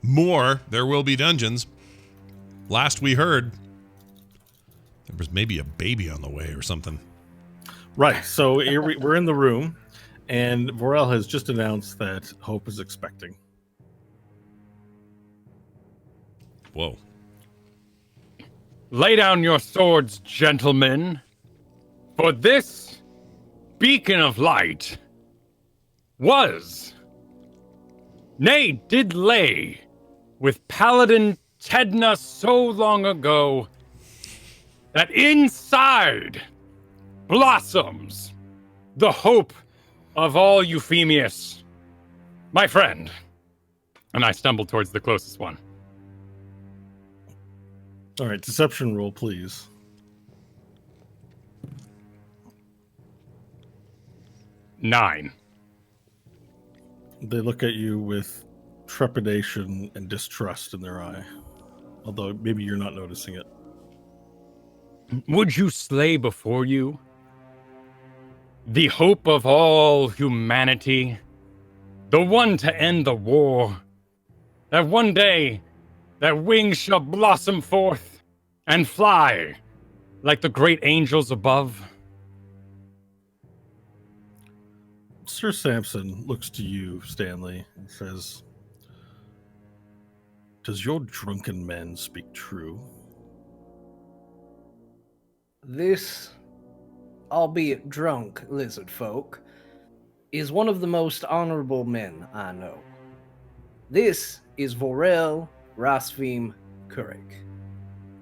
more, there will be dungeons. Last we heard, there was maybe a baby on the way or something. Right, so here we're in the room, and Vorel has just announced that Hope is expecting. Whoa. Lay down your swords, gentlemen, for this beacon of light did lay with Paladin Tedna so long ago that inside blossoms the hope of all Euphemius, my friend. And I stumble towards the closest one. All right, deception roll, please. Nine. They look at you with trepidation and distrust in their eye, although maybe you're not noticing it. Would you slay before you the hope of all humanity, the one to end the war, that one day their wings shall blossom forth and fly like the great angels above? Sir Samson looks to you, Stanley, and says, "Does your drunken men speak true?" This, albeit drunk lizard folk, is one of the most honorable men I know. This is Vorel Rasvim Kurik.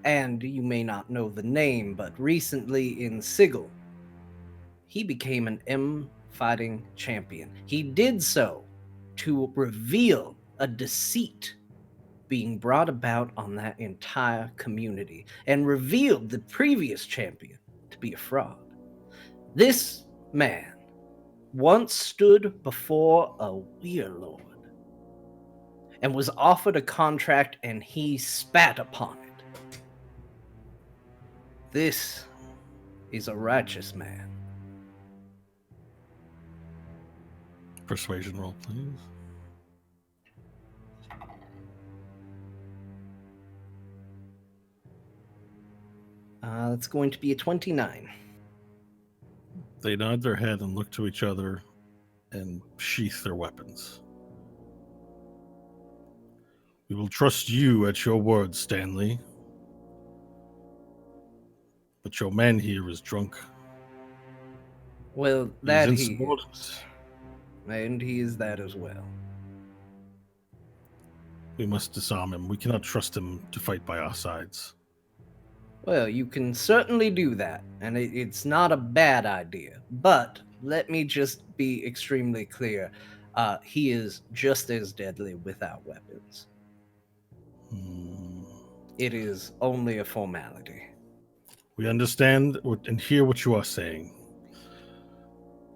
And you may not know the name, but recently in Sigil, he became an fighting champion. He did so to reveal a deceit being brought about on that entire community and revealed the previous champion to be a fraud. This man once stood before a weir lord and was offered a contract, and he spat upon it. This is a righteous man. Persuasion roll, please. That's going to be a 29. They nod their head and look to each other and sheath their weapons. We will trust you at your word, Stanley. But your man here is drunk. Well, that He's he insubordinate. is. And he is that as well. We must disarm him. We cannot trust him to fight by our sides. Well, you can certainly do that, and it's not a bad idea. But let me just be extremely clear. He is just as deadly without weapons. It is only a formality. We understand and hear what you are saying.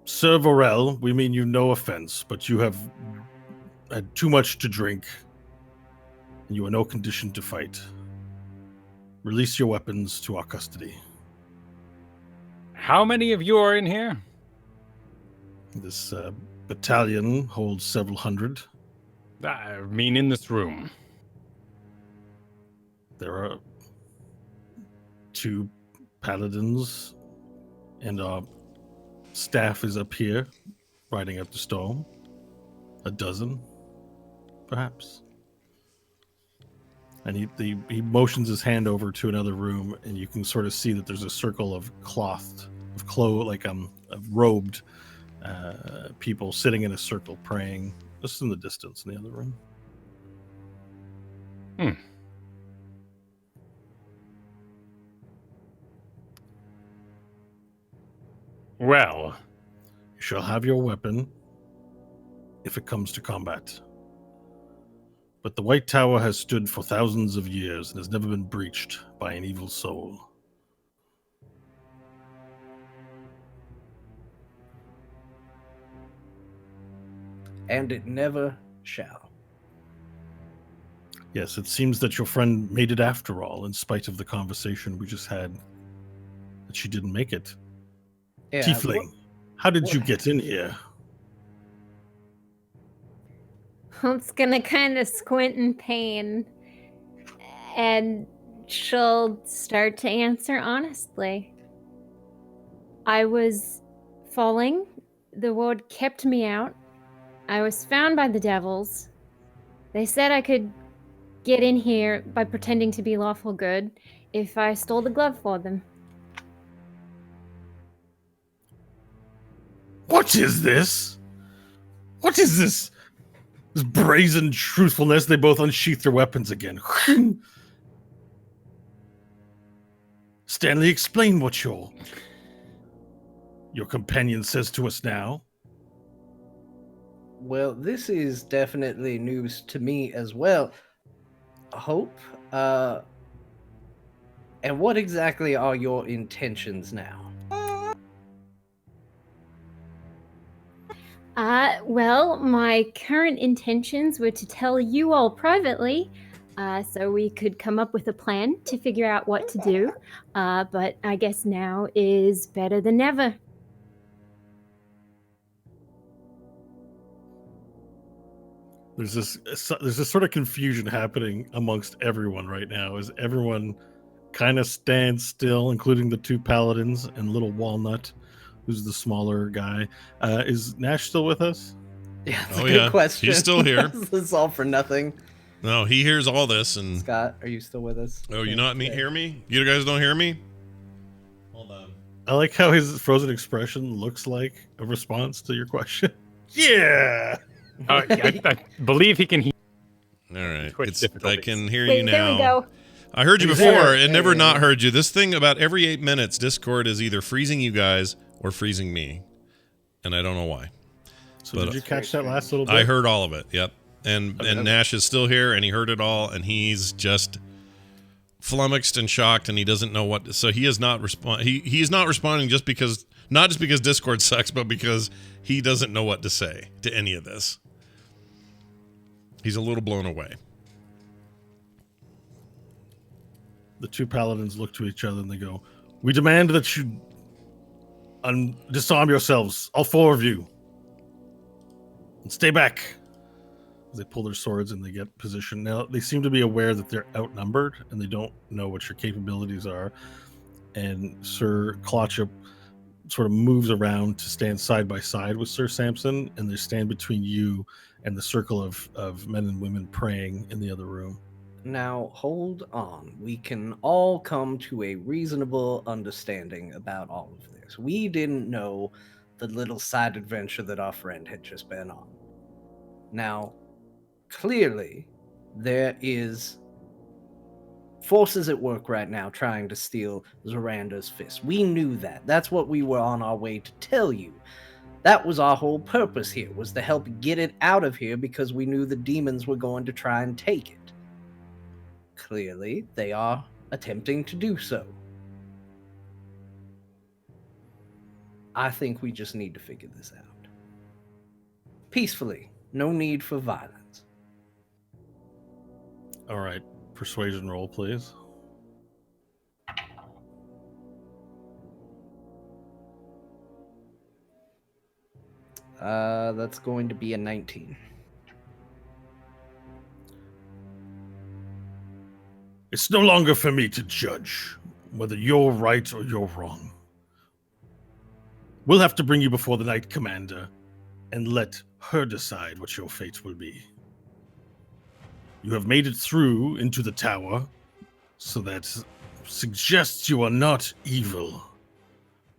Sir Vorel, we mean you no offense, but you have had too much to drink, and you are no condition to fight. Release your weapons to our custody. How many of you are in here? This battalion holds several hundred. I mean, in this room. There are 2 paladins, and our staff is up here, riding up the storm. A dozen, perhaps. And he motions his hand over to another room, and you can sort of see that there's a circle of robed people sitting in a circle praying, just in the distance in the other room. Well, You shall have your weapon if it comes to combat. But the White Tower has stood for thousands of years and has never been breached by an evil soul. And it never shall. Yes, it seems that your friend made it after all, in spite of the conversation we just had, that she didn't make it. Yeah, Tiefling, how did you get in here? Hope's gonna kind of squint in pain, and she'll start to answer honestly. I was falling. The ward kept me out. I was found by the devils. They said I could get in here by pretending to be lawful good if I stole the glove for them. What is this? What is this? This brazen truthfulness. They both unsheath their weapons again. Stanley, explain what your companion says to us now. Well, this is definitely news to me as well. Hope, and what exactly are your intentions now? Well, my current intentions were to tell you all privately, so we could come up with a plan to figure out what to do. But I guess now is better than ever. There's this sort of confusion happening amongst everyone right now as everyone kind of stands still, including the two paladins and little Walnut, who's the smaller guy. Is Nash still with us? Yeah, that's Oh, a good yeah. question. He's still here. This is all for nothing. No, he hears all this, and Scott, are you still with us? oh, you not me hear me? You guys don't hear me? Hold on. I like how his frozen expression looks like a response to your question. Yeah. I believe he can hear. All right, Twitch I difficulties. can hear Wait, you now. there we go. I heard you He's before. there. It never Hey. not heard you. This thing about every 8 minutes, Discord is either freezing you guys or freezing me, and I don't know why. So But, did you catch that last little bit? I heard all of it. Yep. And Okay. and Nash is still here, and he heard it all, and he's just flummoxed and shocked, and he doesn't know what. So he is not He is not responding not just because Discord sucks, but because he doesn't know what to say to any of this. He's a little blown away. The two paladins look to each other and they go, "We demand that you disarm yourselves, all four of you, and stay back." They pull their swords and they get positioned. Now, they seem to be aware that they're outnumbered and they don't know what your capabilities are. And Sir Klotchup sort of moves around to stand side by side with Sir Samson, and they stand between you and the circle of men and women praying in the other room. Now, hold on. We can all come to a reasonable understanding about all of this. We didn't know the little side adventure that our friend had just been on. Now, clearly, there is forces at work right now trying to steal Zoranda's fist. We knew that. That's what we were on our way to tell you. That was our whole purpose here, was to help get it out of here because we knew the demons were going to try and take it. Clearly, they are attempting to do so. I think we just need to figure this out. Peacefully. No need for violence. All right, persuasion roll, please. That's going to be a 19. It's no longer for me to judge whether you're right or you're wrong. We'll have to bring you before the Knight Commander and let her decide what your fate will be. You have made it through into the tower, so that suggests you are not evil,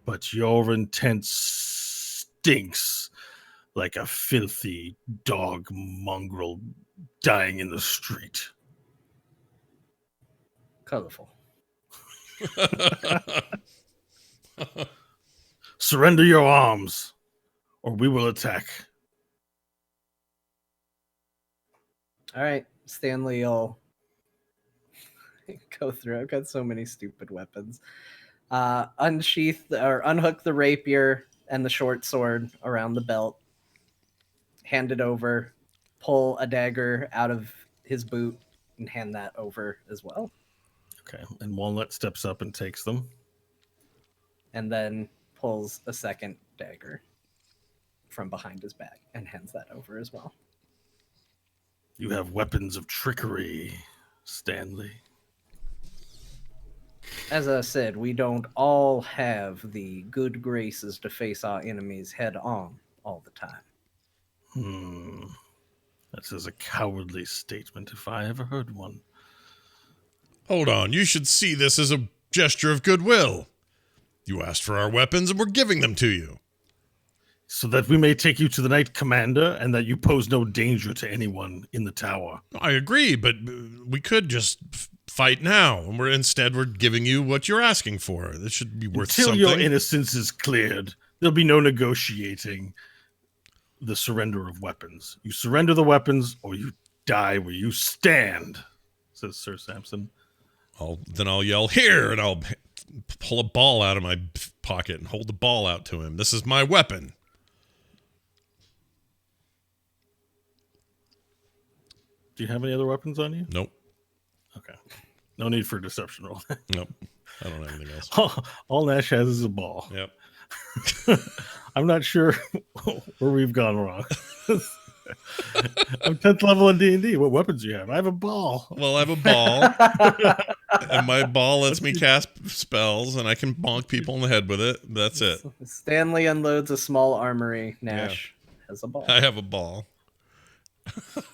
but your intent stinks like a filthy dog mongrel dying in the street. Colorful. Surrender your arms, or we will attack. All right, Stanley will go through. I've got so many stupid weapons. Unsheath or unhook the rapier and the short sword around the belt. Hand it over. Pull a dagger out of his boot and hand that over as well. Okay, and Walnut steps up and takes them. And then pulls a second dagger from behind his back and hands that over as well. You have weapons of trickery, Stanley. As I said, we don't all have the good graces to face our enemies head on all the time. That is a cowardly statement if I ever heard one. Hold on, you should see this as a gesture of goodwill. You asked for our weapons and we're giving them to you. So that we may take you to the Knight Commander and that you pose no danger to anyone in the tower. I agree, but we could just fight now, and we're giving you what you're asking for. This should be worth Until something. your innocence is cleared, there'll be no negotiating the surrender of weapons. You surrender the weapons or you die where you stand, says Sir Samson. Then I'll yell, here, and I'll pull a ball out of my pocket and hold the ball out to him. This is my weapon. Do you have any other weapons on you? Nope. Okay. No need for a deception roll. Nope. I don't have anything else. All Nash has is a ball. Yep. I'm not sure where we've gone wrong. I'm 10th level in D&D. What weapons do you have? I have a ball. Well, I have a ball, and my ball lets me cast spells, and I can bonk people in the head with it. That's it. Stanley unloads a small armory. Nash has a ball. I have a ball.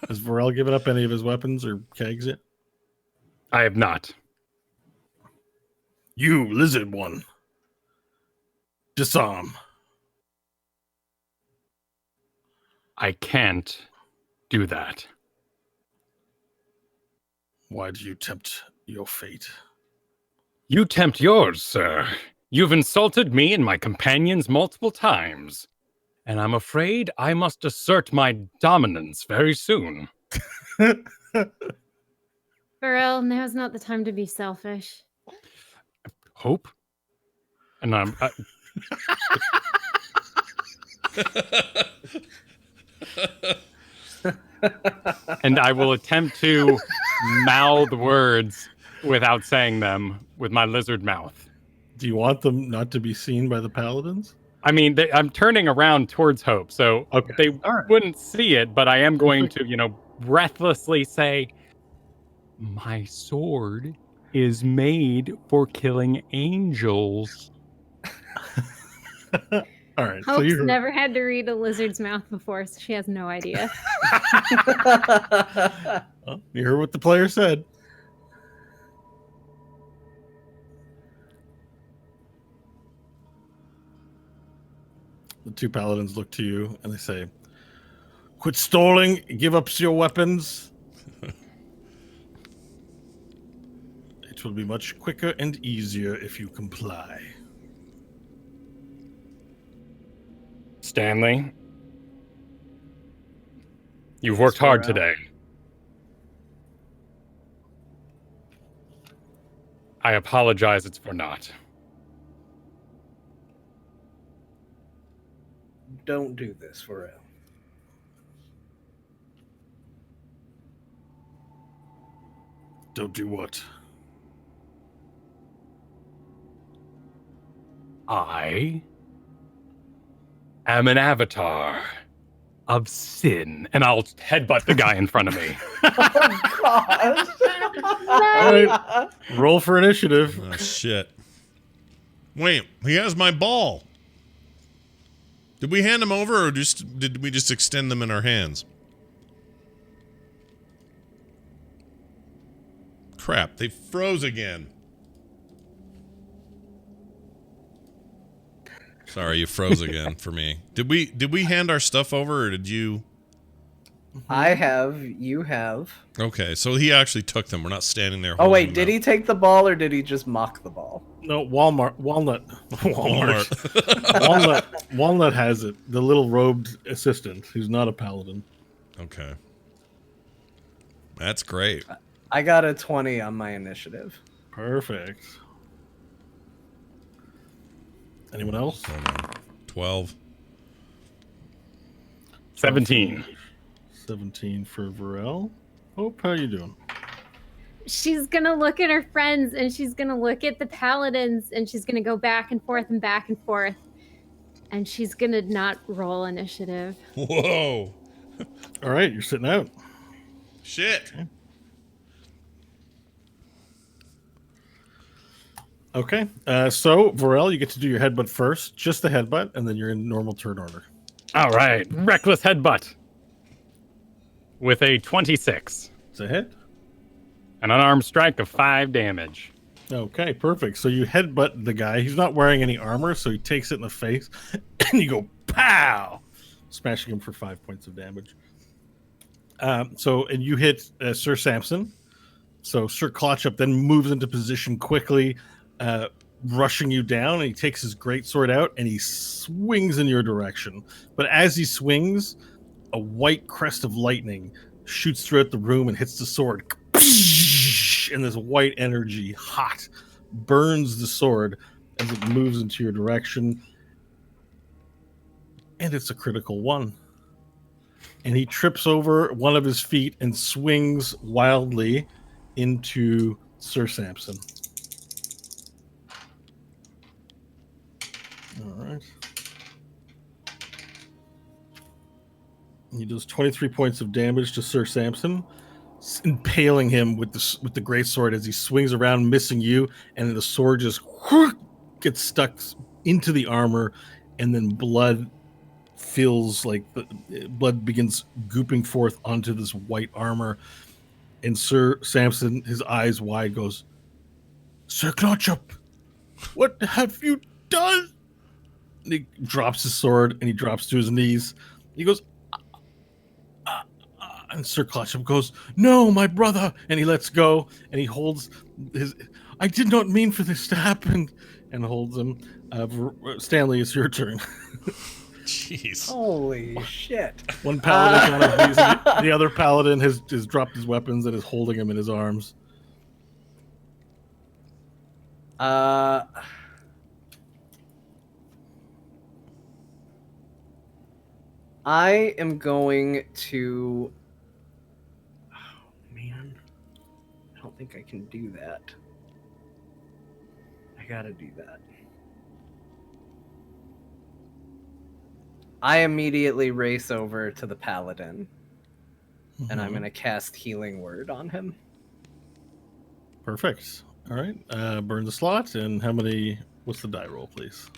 Has Varel given up any of his weapons or kegs yet? I have not. You, lizard one. Disarm. I can't do that. Why do you tempt your fate? You tempt yours, sir. You've insulted me and my companions multiple times, and I'm afraid I must assert my dominance very soon. Burrell, now's not the time to be selfish. Hope? And I'm... and I will attempt to mouth words without saying them with my lizard mouth. Do you want them not to be seen by the paladins? I mean, I'm turning around towards Hope, so they wouldn't see it, but I am going to, breathlessly say, my sword is made for killing angels. All right. Hope's So you're never had to read a lizard's mouth before, so she has no idea. Well, you heard what the player said. The two paladins look to you and they say, quit stalling, give up your weapons. It will be much quicker and easier if you comply. Stanley, you've worked hard today. I apologize, it's for naught. Don't do this, for real. Don't do what? I am an avatar of sin, and I'll headbutt the guy in front of me. Oh, All right. Roll for initiative. Oh, shit. Wait, he has my ball. Did we hand them over, or did we just extend them in our hands? Crap, they froze again. Sorry, you froze again for me. Did we hand our stuff over, or did you? I have. You have. Okay, so he actually took them. We're not standing there. Oh wait, holding did them he take the ball or did he just mock the ball? No, Walnut Walmart. Walnut has it. The little robed assistant who's not a paladin. Okay. That's great. I got a 20 on my initiative. Perfect. Anyone else? Hold on. 12. 17. 17 for Varel. Hope, how you doing? She's gonna look at her friends and she's gonna look at the paladins and she's gonna go back and forth and back and forth. And she's gonna not roll initiative. Whoa. All right, you're sitting out. Shit. Okay. So, Varel, you get to do your headbutt first. Just the headbutt, and then you're in normal turn order. All right. Reckless headbutt. With a 26. It's a hit. An unarmed strike of 5 damage. Okay, perfect. So you headbutt the guy. He's not wearing any armor, so he takes it in the face, and you go pow, smashing him for 5 points of damage. And you hit Sir Samson. So Sir Clutchup then moves into position quickly, rushing you down, and he takes his greatsword out and he swings in your direction. But as he swings, a white crest of lightning shoots throughout the room and hits the sword. And this white energy, hot, burns the sword as it moves into your direction. And it's a critical one. And he trips over one of his feet and swings wildly into Sir Samson. All right. He does 23 points of damage to Sir Samson, impaling him with the greatsword as he swings around, missing you, and the sword just gets stuck into the armor, and then blood blood begins gooping forth onto this white armor. And Sir Samson, his eyes wide, goes, "Sir Clutchup, what have you done?" And he drops his sword and he drops to his knees. He goes, and Sir Clutchup goes, "No, my brother," and he lets go and he holds his. "I did not mean for this to happen," and holds him. Stanley, it's your turn. Jeez. Holy shit. One paladin kind of leaves, the other paladin has dropped his weapons and is holding him in his arms. I am going to... Oh, man. I don't think I can do that. I gotta do that. I immediately race over to the paladin, and I'm going to cast Healing Word on him. Perfect. All right. Burn the slot. And what's the die roll, please?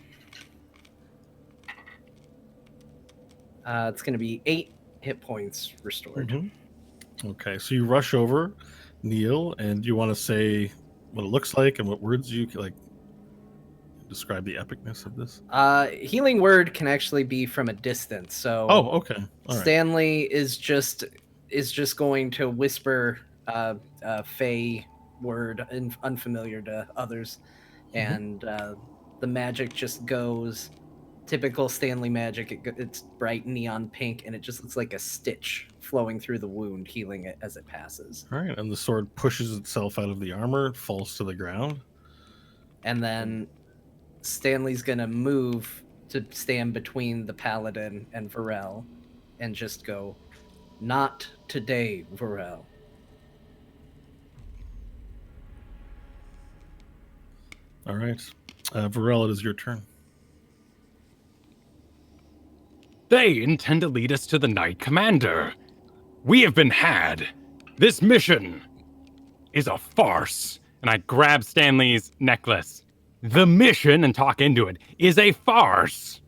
It's going to be 8 hit points restored. Mm-hmm. Okay. So you rush over, kneel, and you want to say what it looks like and what words you like. Describe the epicness of this. Healing Word can actually be from a distance. So okay. All right. Stanley is just going to whisper Fey word unfamiliar to others, and the magic just goes typical Stanley magic. It's bright neon pink, and it just looks like a stitch flowing through the wound, healing it as it passes. All right, and the sword pushes itself out of the armor, falls to the ground, and then Stanley's gonna move to stand between the paladin and Varel and just go, "Not today, Varel." All right. Varel, it is your turn. They intend to lead us to the Knight Commander. We have been had. This mission is a farce. And I grab Stanley's necklace. The mission, and talk into it, is a farce.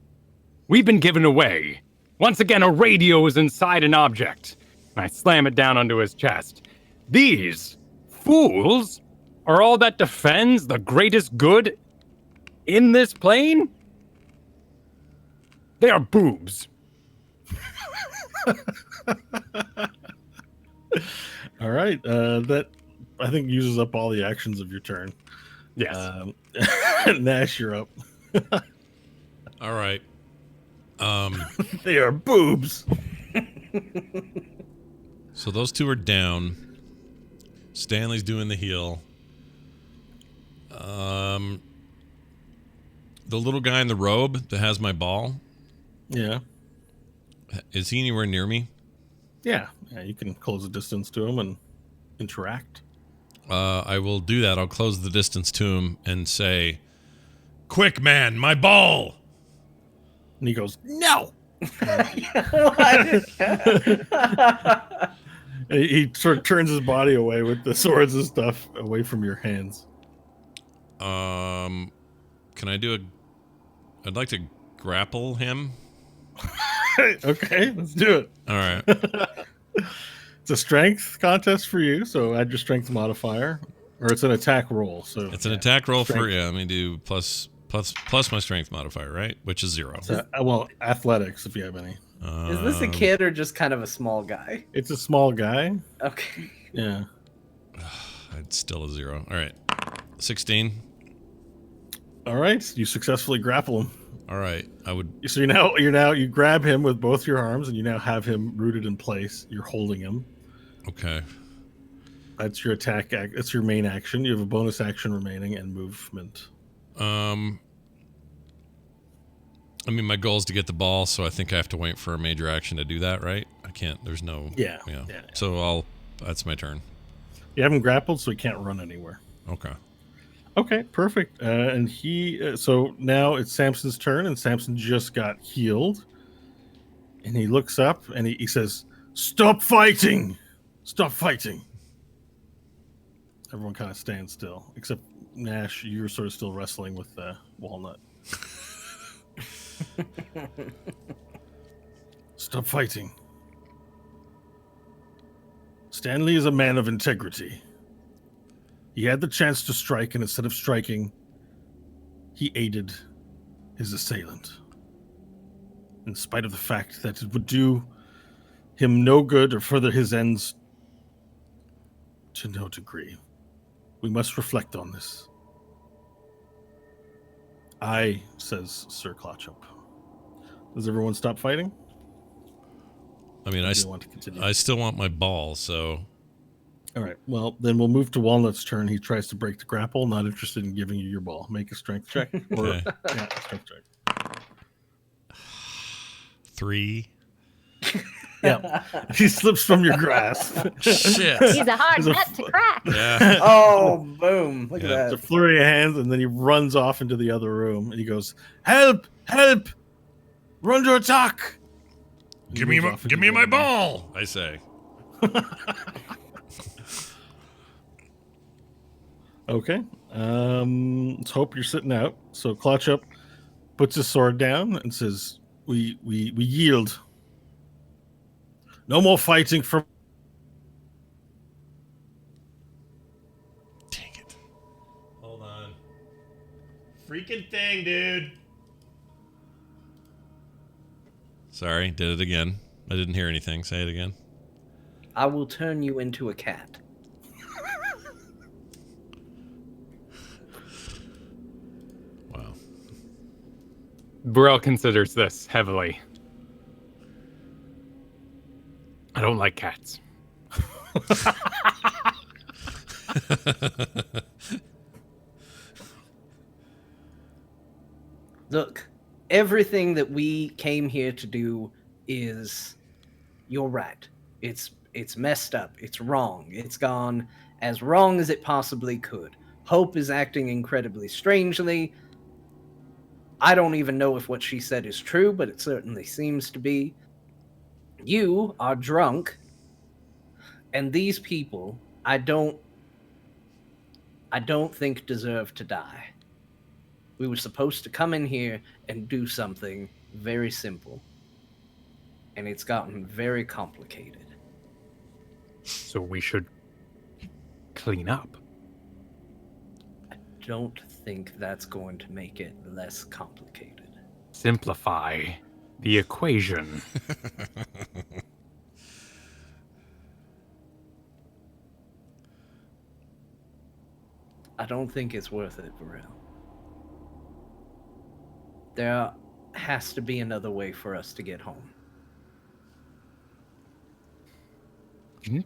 We've been given away. Once again, a radio is inside an object. And I slam it down onto his chest. These fools are all that defends the greatest good in this plane? They are boobs. All right. That, I think, uses up all the actions of your turn. Yes. Nash, you're up. All right. They are boobs. So those two are down. Stanley's doing the heal. The little guy in the robe that has my ball, Yeah. is he anywhere near me? Yeah. You can close the distance to him and interact. I will do that. I'll close the distance to him and say, "Quick, man, my ball!" And he goes, "No." He sort of turns his body away with the swords and stuff away from your hands. Can I do a? I'd like to grapple him. Okay, let's do it. All right. It's a strength contest for you, so add your strength modifier, or it's an attack roll. So It's an attack roll for strength. Let me do plus my strength modifier, right? Which is 0. Well, athletics if you have any. Is this a kid or just kind of a small guy? It's a small guy. Okay. Yeah. It's still a 0. All right. 16. All right, you successfully grapple him. All right. I would. So you grab him with both your arms, and you now have him rooted in place. You're holding him. Okay. That's your attack. That's your main action. You have a bonus action remaining and movement. I mean, my goal is to get the ball, so I think I have to wait for a major action to do that, right? I can't. There's no. Yeah. So that's my turn. You have him grappled, so he can't run anywhere. Okay. Okay, perfect. And so now it's Samson's turn, and Samson just got healed. And he looks up and he says, "Stop fighting! Stop fighting!" Everyone kind of stands still, except Nash. You're sort of still wrestling with Walnut. Stop fighting. Stanley is a man of integrity. He had the chance to strike, and instead of striking, he aided his assailant. In spite of the fact that it would do him no good or further his ends to no degree. We must reflect on this. Aye, says Sir Clotchup. Does everyone stop fighting? I mean, I still want my ball, so. All right. Well, then we'll move to Walnut's turn. He tries to break the grapple. Not interested in giving you your ball. Make a strength check. Okay. Strength check. 3. Yeah. He slips from your grasp. Shit. He's a hard nut to crack. Yeah. Oh, boom. Look Yeah. at It's a that. flurry of hands, and then he runs off into the other room. And he goes, "Help! Help! Run to attack!" Give me my ball, I say. Okay. Let's hope you're sitting out. So Clotchup puts his sword down and says, We yield. No more fighting for." Dang it. Hold on. Freaking thing, dude. Sorry, did it again. I didn't hear anything. Say it again. I will turn you into a cat. Wow. Burrell considers this heavily. I don't like cats. Look, everything that we came here to do is, you're right. It's messed up. It's wrong. It's gone as wrong as it possibly could. Hope is acting incredibly strangely. I don't even know if what she said is true, but it certainly seems to be. You are drunk, and these people, I don't think deserve to die. We were supposed to come in here and do something very simple. And it's gotten very complicated. So we should clean up. I don't think that's going to make it less complicated. Simplify the equation. I don't think it's worth it, Varel. There has to be another way for us to get home. Do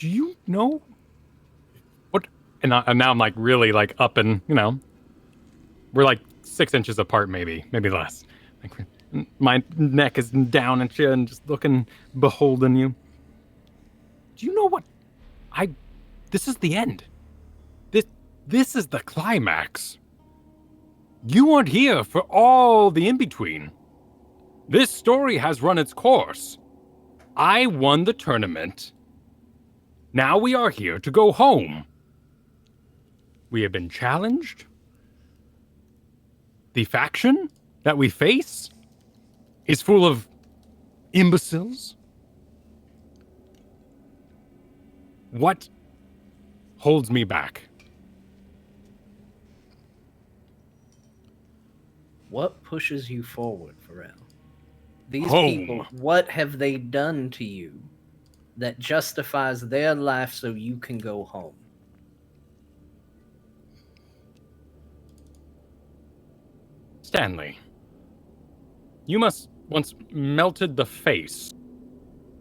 you know what? And now I'm like really like up and we're like 6 inches apart, maybe less. Like my neck is down and shit, and just looking, beholding you. Do you know what? This is the end. This is the climax. You weren't here for all the in between. This story has run its course. I won the tournament. Now we are here to go home. We have been challenged. The faction that we face is full of imbeciles. What holds me back? What pushes you forward, Pharrell? These Home. people, what have they done to you that justifies their life so you can go home? Stanley, you must once melted the face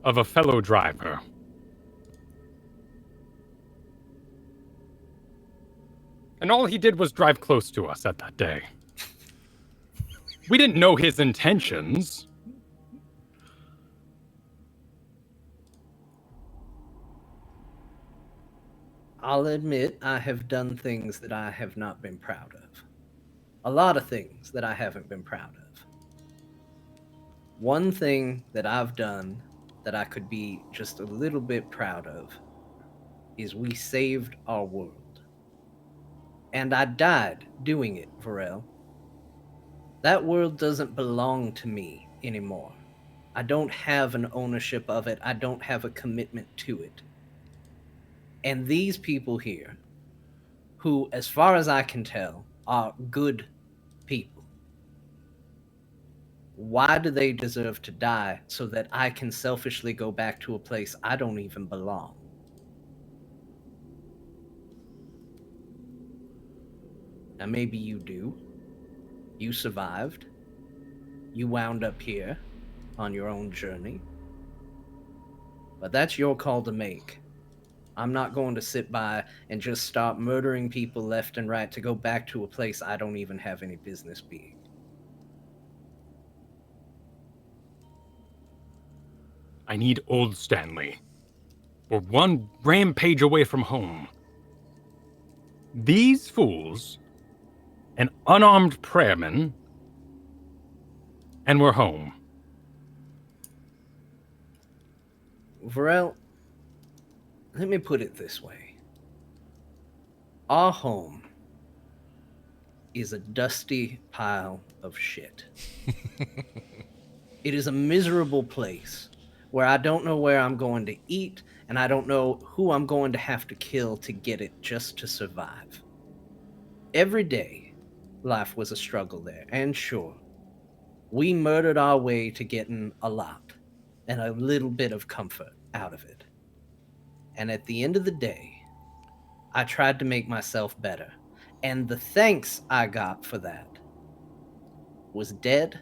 of a fellow driver. And all he did was drive close to us at that day. We didn't know his intentions. I'll admit I have done things that I have not been proud of. A lot of things that I haven't been proud of. One thing that I've done that I could be just a little bit proud of is we saved our world. And I died doing it, Varel. That world doesn't belong to me anymore. I don't have an ownership of it. I don't have a commitment to it. And these people here, who, as far as I can tell, are good people, why do they deserve to die so that I can selfishly go back to a place I don't even belong? Now, maybe you do. You survived. You wound up here on your own journey. But that's your call to make. I'm not going to sit by and just start murdering people left and right to go back to a place I don't even have any business being. I need old Stanley. We're one rampage away from home. These fools, an unarmed prayerman, and we're home. Varel, let me put it this way. Our home is a dusty pile of shit. It is a miserable place where I don't know where I'm going to eat, and I don't know who I'm going to have to kill to get it just to survive. Every day, life was a struggle there, and sure, we murdered our way to getting a lot and a little bit of comfort out of it. And at the end of the day, I tried to make myself better. And the thanks I got for that was dead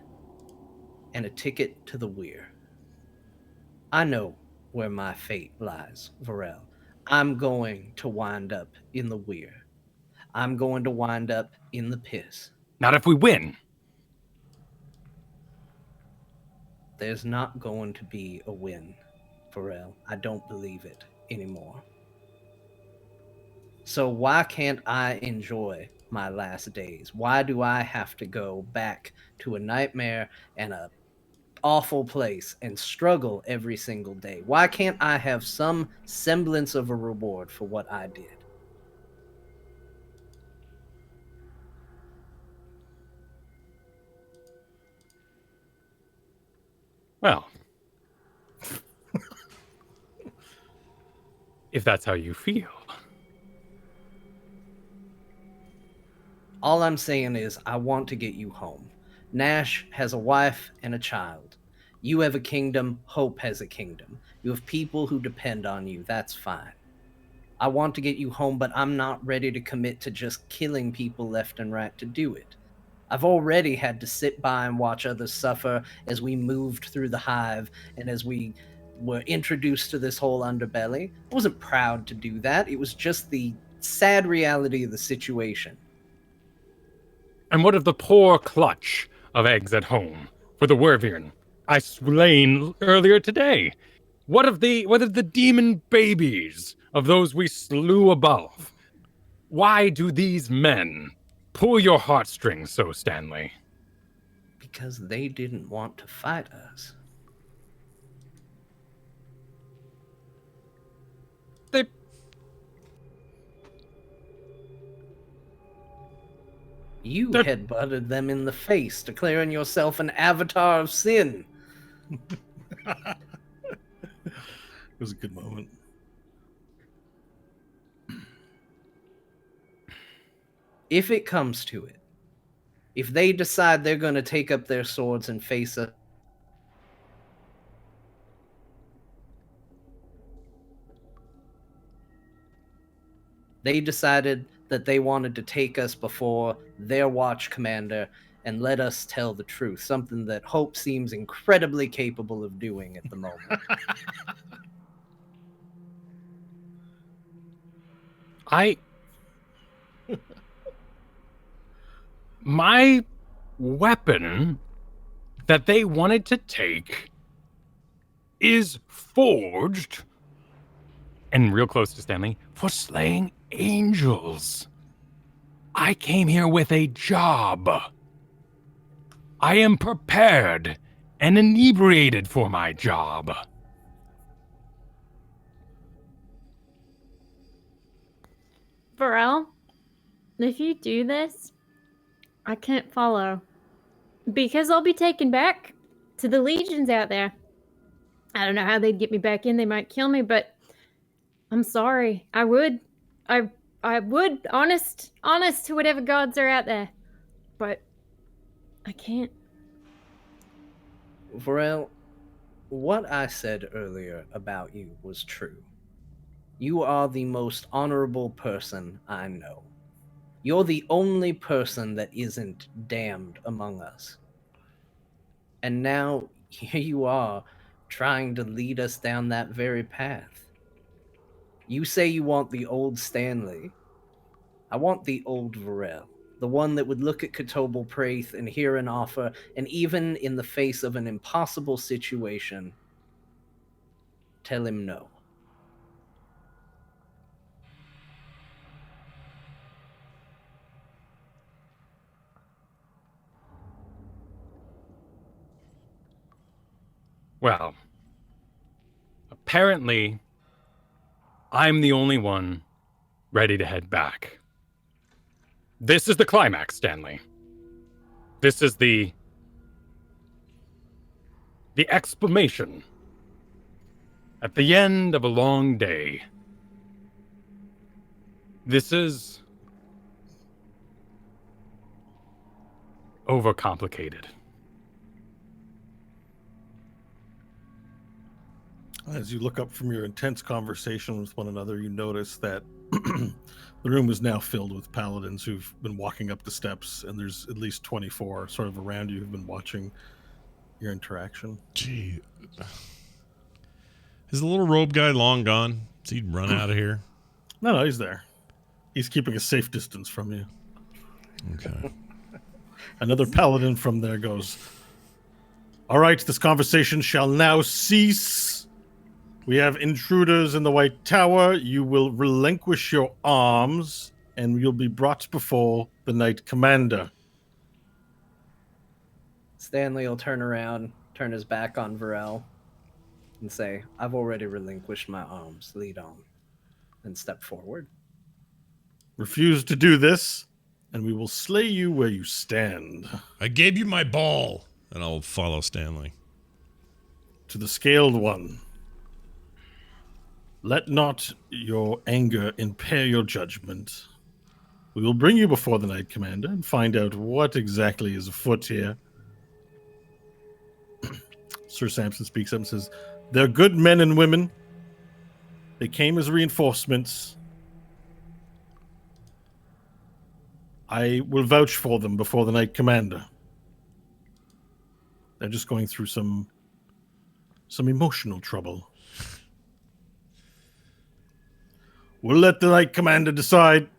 and a ticket to the weir. I know where my fate lies, Varel. I'm going to wind up in the weir. I'm going to wind up in the piss. Not if we win. There's not going to be a win, Varel. I don't believe it anymore. So why can't I enjoy my last days? Why do I have to go back to a nightmare and a awful place and struggle every single day? Why can't I have some semblance of a reward for what I did? Well, if that's how you feel. All I'm saying is I want to get you home. Nash has a wife and a child. You have a kingdom. Hope has a kingdom. You have people who depend on you. That's fine. I want to get you home, but I'm not ready to commit to just killing people left and right to do it. I've already had to sit by and watch others suffer as we moved through the hive and as we were introduced to this whole underbelly. I wasn't proud to do that. It was just the sad reality of the situation. And what of the poor clutch of eggs at home for the Wervian I slain earlier today? What of the demon babies of those we slew above? Why do these men pull your heartstrings so, Stanley? Because they didn't want to fight us. they... You They're- headbutted them in the face, declaring yourself an avatar of sin. It was a good moment. If it comes to it, if they decide they're going to take up their swords and face us, they decided that they wanted to take us before their watch commander and let us tell the truth, something that Hope seems incredibly capable of doing at the moment. My weapon that they wanted to take is forged, and real close to Stanley, for slaying angels. I came here with a job. I am prepared and inebriated for my job. Varel, if you do this, I can't follow. Because I'll be taken back to the legions out there. I don't know how they'd get me back in. They might kill me, but I'm sorry. I would. I would. Honest to whatever gods are out there. But I can't. Varel, what I said earlier about you was true. You are the most honorable person I know. You're the only person that isn't damned among us. And now, here you are, trying to lead us down that very path. You say you want the old Stanley. I want the old Varel. The one that would look at Ketobel Praith and hear an offer, and even in the face of an impossible situation, tell him no. Well, apparently, I'm the only one ready to head back. This is the climax, Stanley. This is the exclamation at the end of a long day. This is overcomplicated. As you look up from your intense conversation with one another, you notice that the room is now filled with paladins who've been walking up the steps, and there's at least 24 sort of around you who've been watching your interaction. Gee. Is the little robe guy long gone? Is he run out of here? No, he's there. He's keeping a safe distance from you. Okay. Another paladin from there goes, "All right, this conversation shall now cease. We have intruders in the White Tower. You will relinquish your arms, and you'll be brought before the Knight Commander." Stanley will turn around, turn his back on Varel, and say, I've already relinquished my arms. Lead on. And step forward. "Refuse to do this, and we will slay you where you stand." I gave you my ball. And I'll follow Stanley. To the Scaled One, "Let not your anger impair your judgment. We will bring you before the Knight Commander and find out what exactly is afoot here." Sir Samson speaks up and says, "They're good men and women. They came as reinforcements. I will vouch for them before the Knight Commander. They're just going through some emotional trouble. We'll let the Knight Commander decide.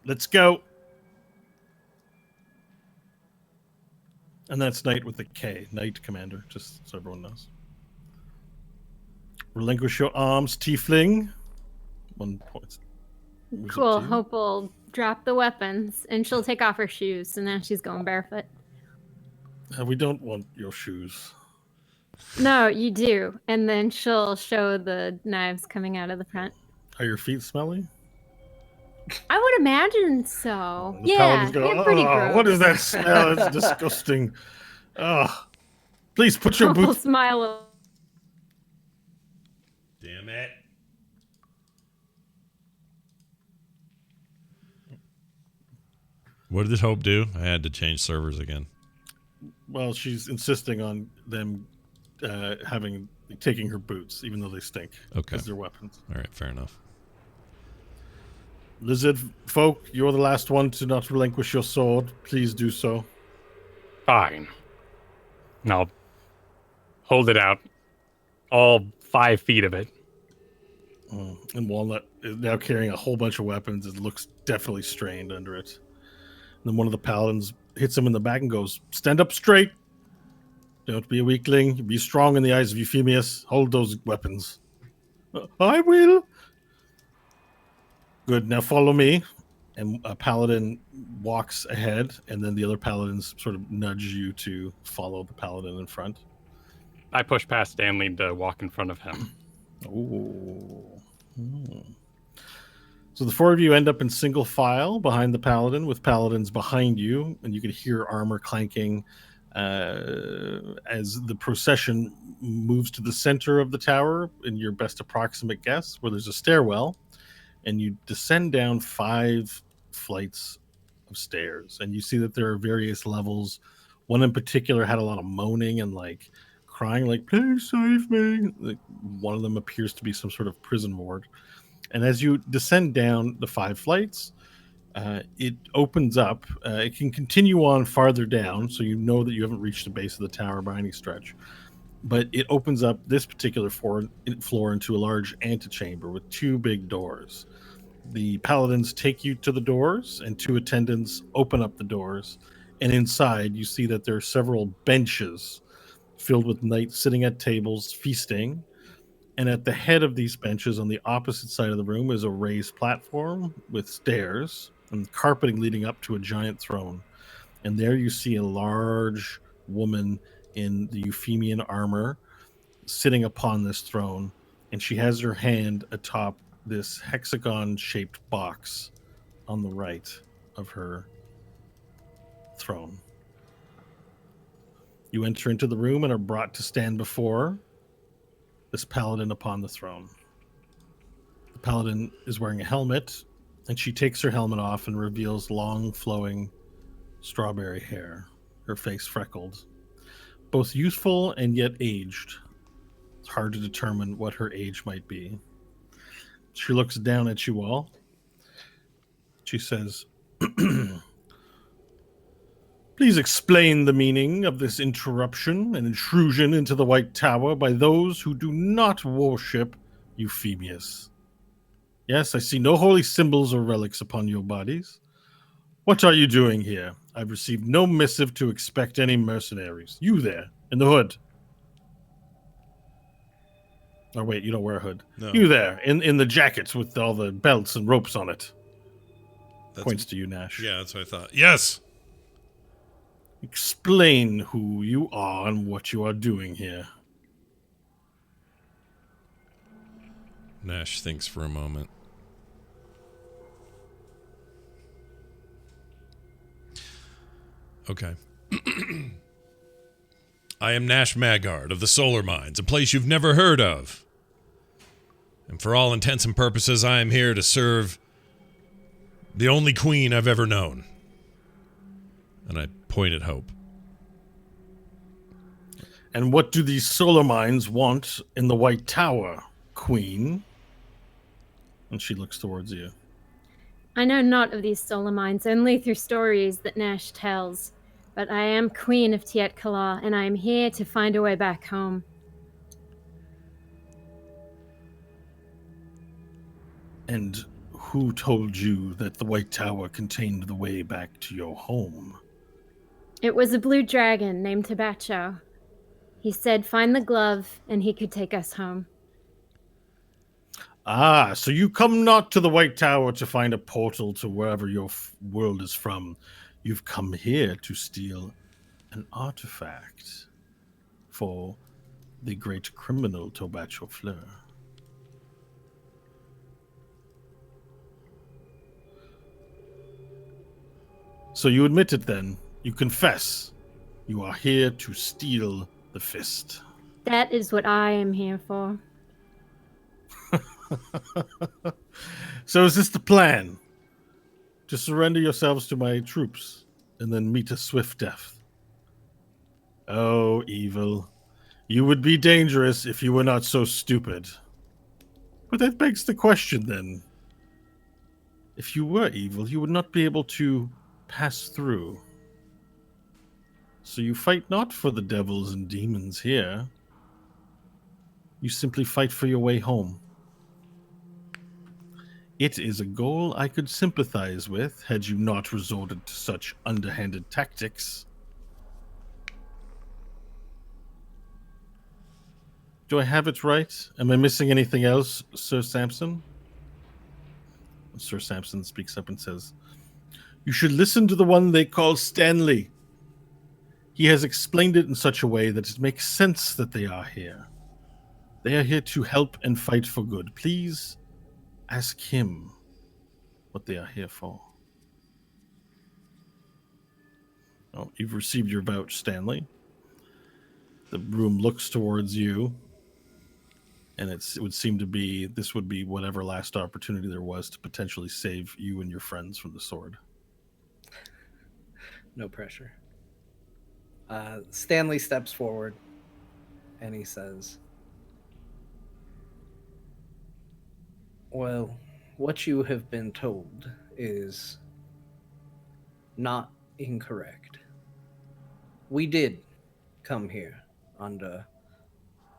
Let's go." And that's Knight with a K. Knight Commander, just so everyone knows. "Relinquish your arms, Tiefling." 1 point. Moves up Cool. to you. Hope will drop the weapons and she'll take off her shoes. So now she's going barefoot. We don't want your shoes. No, you do. And then she'll show the knives coming out of the front. Are your feet smelly? I would imagine so. The Yeah, paladins go, they're pretty gross. what is that smell? It's disgusting. Please put your I'll boots. smile. Damn it. What did Hope do? I had to change servers again. Well, she's insisting on them taking her boots, even though they stink. Okay. Because they're weapons. All right, fair enough. Lizard folk, you're the last one to not relinquish your sword. Please do so. Fine. And I'll hold it out. All 5 feet of it. And Walnut is now carrying a whole bunch of weapons. It looks definitely strained under it. And then one of the paladins hits him in the back and goes, "Stand up straight. Don't be a weakling. Be strong in the eyes of Euphemius. Hold those weapons." "I will." "Good. Now follow me." And a paladin walks ahead, and then the other paladins sort of nudge you to follow the paladin in front. I push past Stanley to walk in front of him. Oh. So the 4 of you end up in single file behind the paladin, with paladins behind you, and you can hear armor clanking as the procession moves to the center of the tower, in your best approximate guess, where there's a stairwell, and you descend down 5 flights of stairs, and you see that there are various levels. One in particular had a lot of moaning and like crying, like, "Please save me." Like, one of them appears to be some sort of prison ward. And as you descend down the 5 flights, it opens up. It can continue on farther down, so you know that you haven't reached the base of the tower by any stretch. But it opens up this particular floor into a large antechamber with 2 big doors. The paladins take you to the doors, and 2 attendants open up the doors. And inside, you see that there are several benches filled with knights sitting at tables, feasting. And at the head of these benches on the opposite side of the room is a raised platform with stairs and carpeting leading up to a giant throne. And there you see a large woman in the Euphemian armor sitting upon this throne. And she has her hand atop this hexagon-shaped box on the right of her throne. You enter into the room and are brought to stand before this paladin upon the throne. The paladin is wearing a helmet, and she takes her helmet off and reveals long, flowing strawberry hair, her face freckled, both youthful and yet aged. It's hard to determine what her age might be. She looks down at you all. She says, "Please explain the meaning of this interruption and intrusion into the White Tower by those who do not worship Euphemius. Yes, I see no holy symbols or relics upon your bodies. What are you doing here? I've received no missive to expect any mercenaries. You there, in the hood." Oh, wait, you don't wear a hood. No. You there, in the jackets with all the belts and ropes on it. Points to you, Nash. Yeah, that's what I thought. Yes. Explain who you are and what you are doing here. Nash thinks for a moment. Okay. I am Nash Maggard of the Solar Mines, a place you've never heard of. And for all intents and purposes, I am here to serve the only queen I've ever known. And I point at Hope. And what do these solar mines want in the White Tower, Queen? And she looks towards you. I know not of these solar mines, only through stories that Nash tells. But I am Queen of Tiet Kala, and I am here to find a way back home. And who told you that the White Tower contained the way back to your home? It was a blue dragon named Tabacho. He said find the glove, and he could take us home. Ah, so you come not to the White Tower to find a portal to wherever your world is from. You've come here to steal an artifact for the great criminal Tabacho Fleur. So you admit it then. You confess. You are here to steal the fist. That is what I am here for. So is this the plan? To surrender yourselves to my troops and then meet a swift death? Oh, evil. You would be dangerous if you were not so stupid. But that begs the question then. If you were evil, you would not be able to pass through. So you fight not for the devils and demons here. You simply fight for your way home. It is a goal I could sympathize with had you not resorted to such underhanded tactics. Do I have it right? Am I missing anything else, Sir Samson? Sir Samson speaks up and says, "You should listen to the one they call Stanley. He has explained it in such a way that it makes sense that they are here. They are here to help and fight for good. Please ask him what they are here for." Oh, you've received your vouch, Stanley. The room looks towards you, and it would seem to be this would be whatever last opportunity there was to potentially save you and your friends from the sword. No pressure. Stanley steps forward and he says, "Well, what you have been told is not incorrect. We did come here under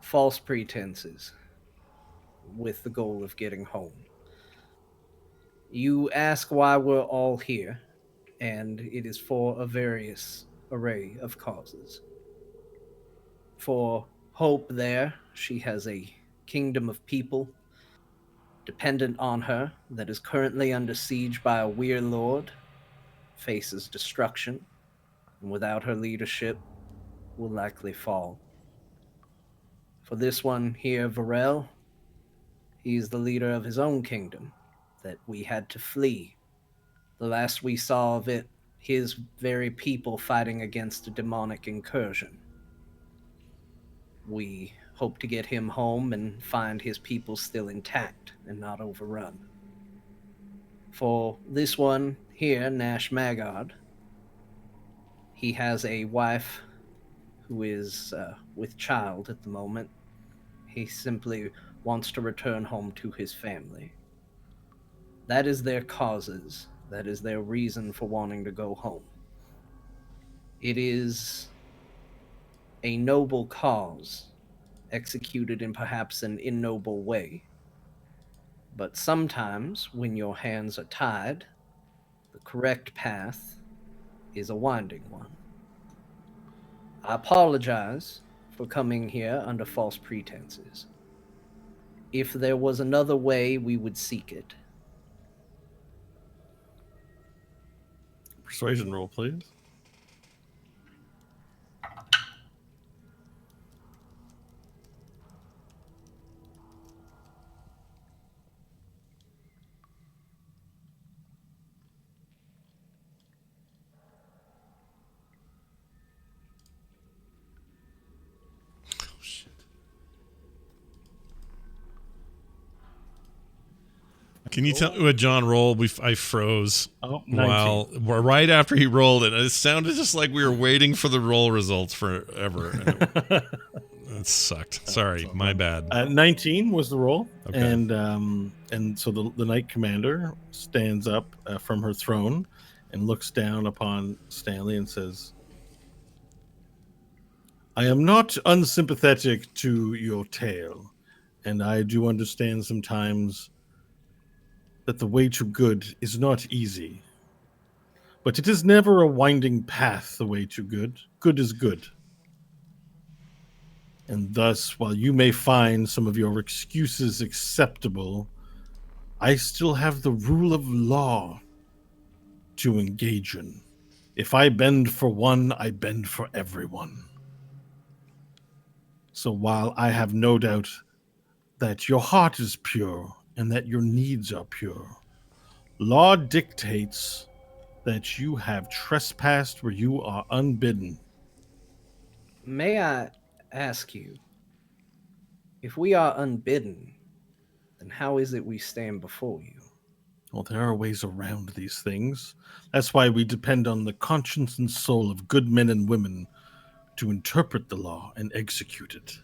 false pretenses with the goal of getting home. You ask why we're all here, and it is for a various array of causes. For Hope there, she has a kingdom of people dependent on her that is currently under siege by a weird lord, faces destruction, and without her leadership will likely fall. For this one here, Varel, he's the leader of his own kingdom that we had to flee. The last we saw of it, his very people fighting against a demonic incursion. We hope to get him home and find his people still intact and not overrun. For this one here, Nash Magard, he has a wife who is with child at the moment. He simply wants to return home to his family. That is their causes. That is their reason for wanting to go home. It is a noble cause, executed in perhaps an ignoble way. But sometimes, when your hands are tied, the correct path is a winding one. I apologize for coming here under false pretenses. If there was another way, we would seek it. Persuasion roll, please. Oh, shit. Can you tell me what John rolled? I froze Oh, 19. right after he rolled it. It sounded just like we were waiting for the roll results forever. That sucked. Sorry, my bad. 19 was the roll, Okay. and so the Knight Commander stands up from her throne and looks down upon Stanley and says, "I am not unsympathetic to your tale, and I do understand sometimes that the way to good is not easy. But it is never a winding path, the way to good. Good is good. And thus, while you may find some of your excuses acceptable, I still have the rule of law to engage in. If I bend for one, I bend for everyone. So while I have no doubt that your heart is pure and that your needs are pure, law dictates that you have trespassed where you are unbidden. May I ask you, if we are unbidden, then how is it we stand before you? Well, there are ways around these things. That's why we depend on the conscience and soul of good men and women to interpret the law and execute it.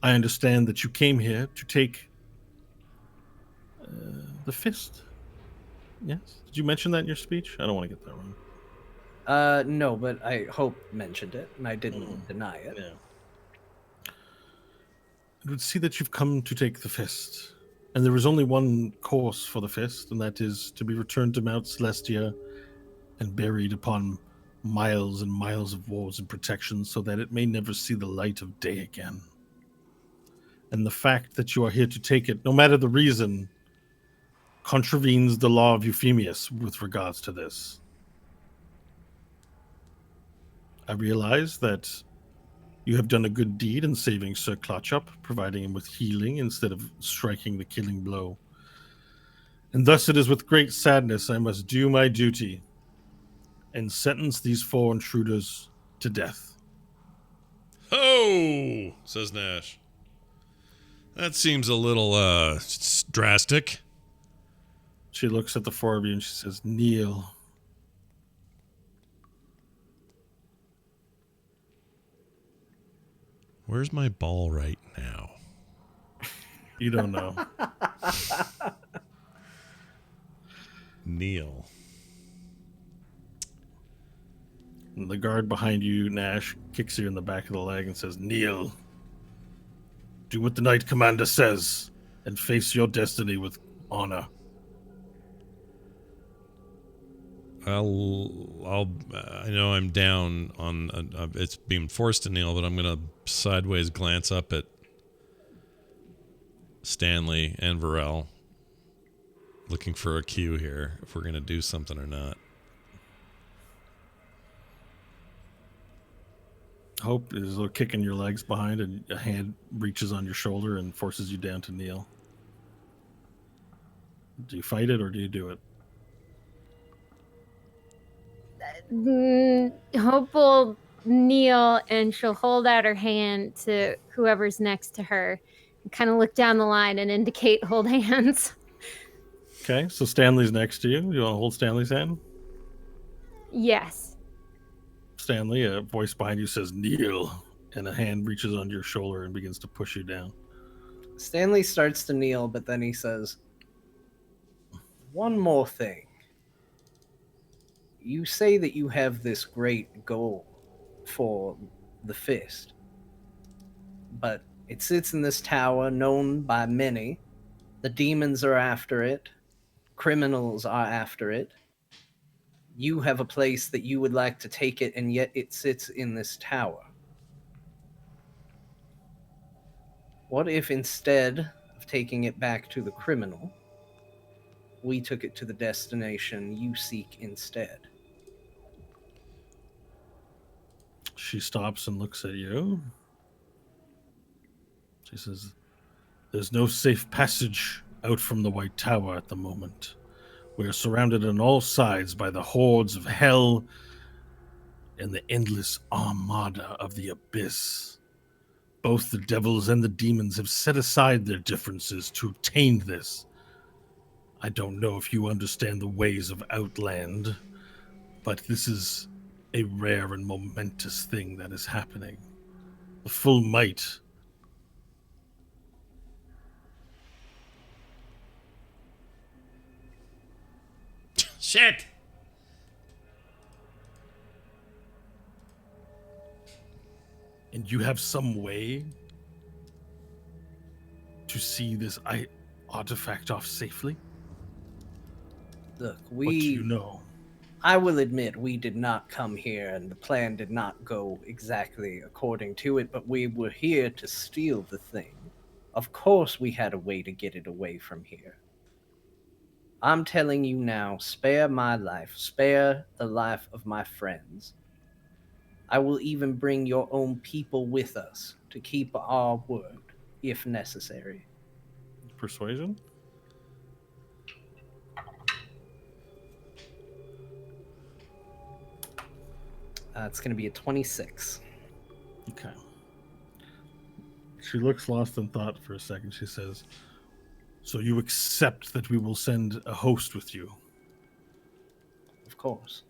I understand that you came here to take the fist. Yes? Did you mention that in your speech? I don't want to get that wrong. No, but I Hope mentioned it, and I didn't deny it. Yeah. I would see that you've come to take the fist. And there is only one course for the fist, and that is to be returned to Mount Celestia and buried upon miles and miles of walls and protection so that it may never see the light of day again. And the fact that you are here to take it, no matter the reason, contravenes the law of Euphemius with regards to this. I realize that you have done a good deed in saving Sir Clutchup, providing him with healing instead of striking the killing blow. And thus it is with great sadness I must do my duty and sentence these 4 intruders to death. Oh, says Nash. That seems a little drastic. She looks at the 4 of you and she says, "Kneel." Where's my ball right now? You don't know. Kneel. And the guard behind you, Nash, kicks you in the back of the leg and says, "Kneel. Do what the Knight Commander says and face your destiny with honor." I know I'm down on. It's being forced to kneel, but I'm gonna sideways glance up at Stanley and Varel, looking for a cue here if we're gonna do something or not. Hope is a little kicking your legs behind, and a hand reaches on your shoulder and forces you down to kneel. Do you fight it or do you do it? Hope will kneel and she'll hold out her hand to whoever's next to her and kind of look down the line and indicate hold hands. Okay, so Stanley's next to you. You want to hold Stanley's hand? Yes. Stanley, a voice behind you says, "Kneel," and a hand reaches on your shoulder and begins to push you down. Stanley starts to kneel, but then he says, "One more thing. You say that you have this great goal for the fist, but it sits in this tower known by many. The demons are after it, criminals are after it. You have a place that you would like to take it, and yet it sits in this tower. What if instead of taking it back to the criminal, we took it to the destination you seek instead?" She stops and looks at you. She says, "There's no safe passage out from the White Tower at the moment. We are surrounded on all sides by the hordes of hell and the endless armada of the abyss. Both the devils and the demons have set aside their differences to obtain this. I don't know if you understand the ways of Outland, but this is a rare and momentous thing that is happening. The full might Shit! and you have some way to see this artifact off safely? Look, What do you know? I will admit we did not come here and the plan did not go exactly according to it, but we were here to steal the thing. Of course we had a way to get it away from here. I'm telling you now, spare my life, spare the life of my friends. I will even bring your own people with us to keep our word, if necessary. Persuasion? It's going to be a 26. Okay. She looks lost in thought for a second. She says, "So you accept that we will send a host with you?" Of course.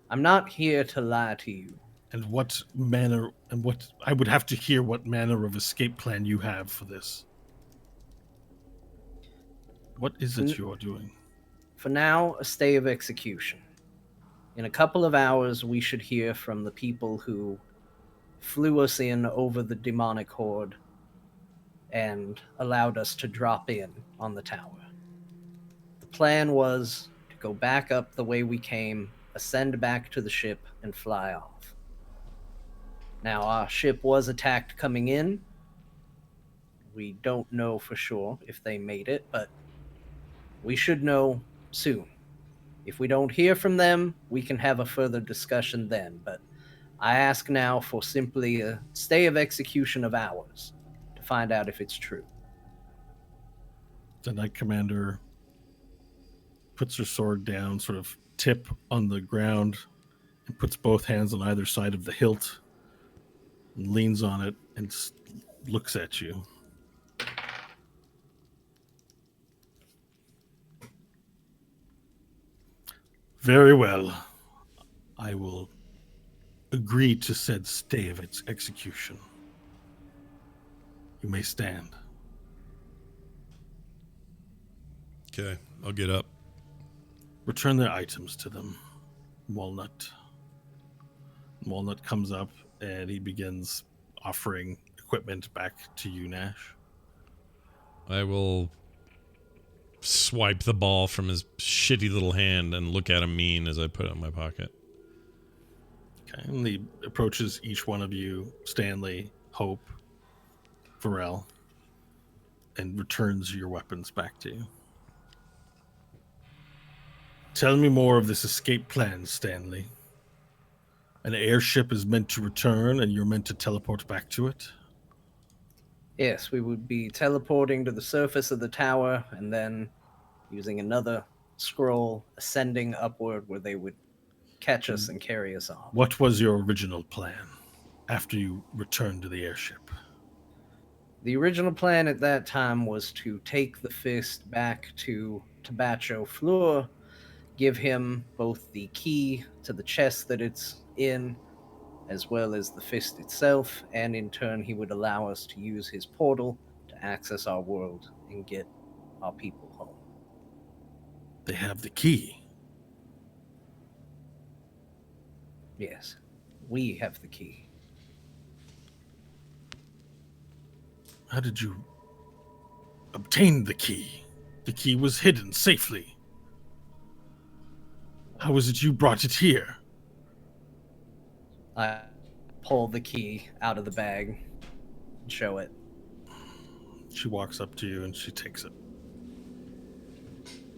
I'm not here to lie to you. And what manner, and what, I would have to hear what manner of escape plan you have for this. What is it you're doing? For now, a stay of execution. In a couple of hours, we should hear from the people who flew us in over the demonic horde and allowed us to drop in on the tower. The plan was to go back up the way we came, ascend back to the ship, and fly off. Now, our ship was attacked coming in. We don't know for sure if they made it, but we should know soon. If we don't hear from them, we can have a further discussion then, but I ask now for simply a stay of execution of ours to find out if it's true. The Knight Commander puts her sword down, sort of tip on the ground, and puts both hands on either side of the hilt, and leans on it and looks at you. Very well. I will agree to said stay of its execution. You may stand. Okay, I'll get up. Return their items to them. Walnut. Walnut comes up and he begins offering equipment back to you, Nash. I will swipe the ball from his shitty little hand and look at him mean as I put it in my pocket. Okay, and he approaches each one of you, Stanley, Hope, Varel, and returns your weapons back to you. Tell me more of this escape plan, Stanley. An airship is meant to return and you're meant to teleport back to it? Yes, we would be teleporting to the surface of the tower and then using another scroll, ascending upward where they would catch us and carry us off. What was your original plan after you returned to the airship? The original plan at that time was to take the fist back to Tabacho Fleur, give him both the key to the chest that it's in, as well as the fist itself, and in turn he would allow us to use his portal to access our world and get our people home. They have the key. Yes, we have the key. How did you obtain the key? The key was hidden safely. How was it you brought it here? I pull the key out of the bag and show it. She walks up to you and she takes it.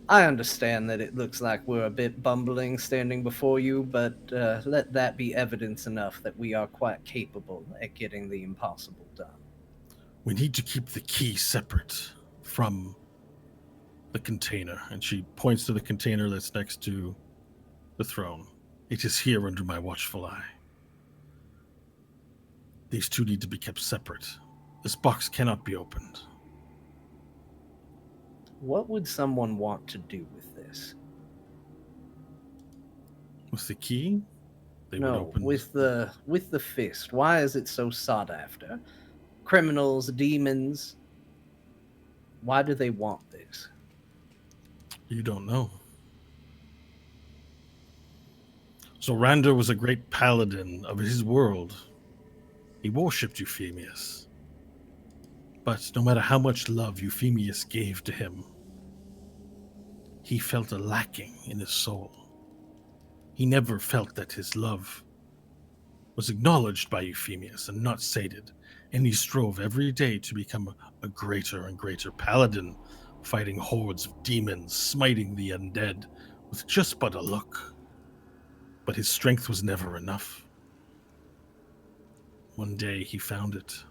I understand that it looks like we're a bit bumbling standing before you, but let that be evidence enough that we are quite capable at getting the impossible done. We need to keep the key separate from the container. And she points to the container that's next to the throne. It is here under my watchful eye. These two need to be kept separate. This box cannot be opened. What would someone want to do with this? With the key? They would No, open with the fist. Why is it so sought after? Criminals, demons. Why do they want this? You don't know. Zorander was a great paladin of his world. He worshipped Euphemius. But no matter how much love Euphemius gave to him, he felt a lacking in his soul. He never felt that his love was acknowledged by Euphemius and not sated, and he strove every day to become a greater and greater paladin, fighting hordes of demons, smiting the undead with just but a look. But his strength was never enough. One day he found it,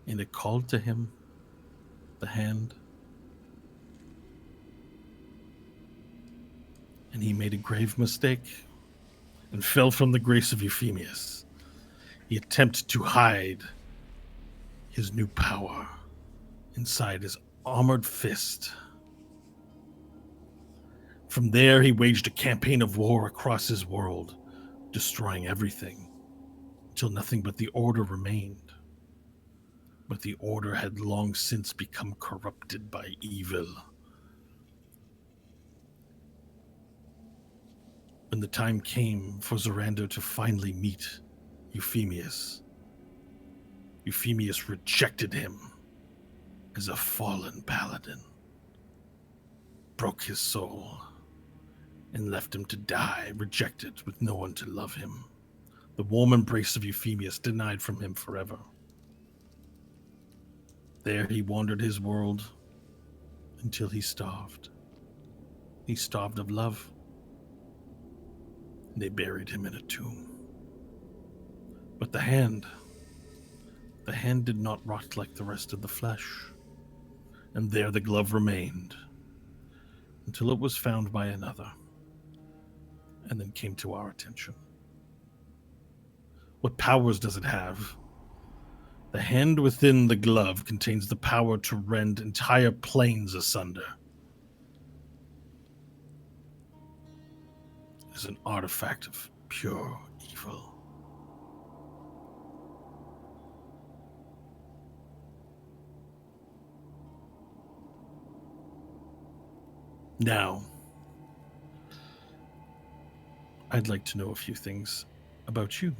and it called to him, the hand, and he made a grave mistake. and fell from the grace of Euphemius. He attempted to hide his new power inside his armored fist. From there, he waged a campaign of war across his world, destroying everything, until nothing but the Order remained. But the Order had long since become corrupted by evil. When the time came for Zorander to finally meet Euphemius, Euphemius rejected him as a fallen paladin, broke his soul, and left him to die, rejected with no one to love him. The warm embrace of Euphemius denied from him forever. There he wandered his world until he starved. He starved of love. They buried him in a tomb. But the hand did not rot like the rest of the flesh. And there the glove remained until it was found by another and then came to our attention. What powers does it have? The hand within the glove contains the power to rend entire planes asunder. It is an artifact of pure evil. Now, I'd like to know a few things about you.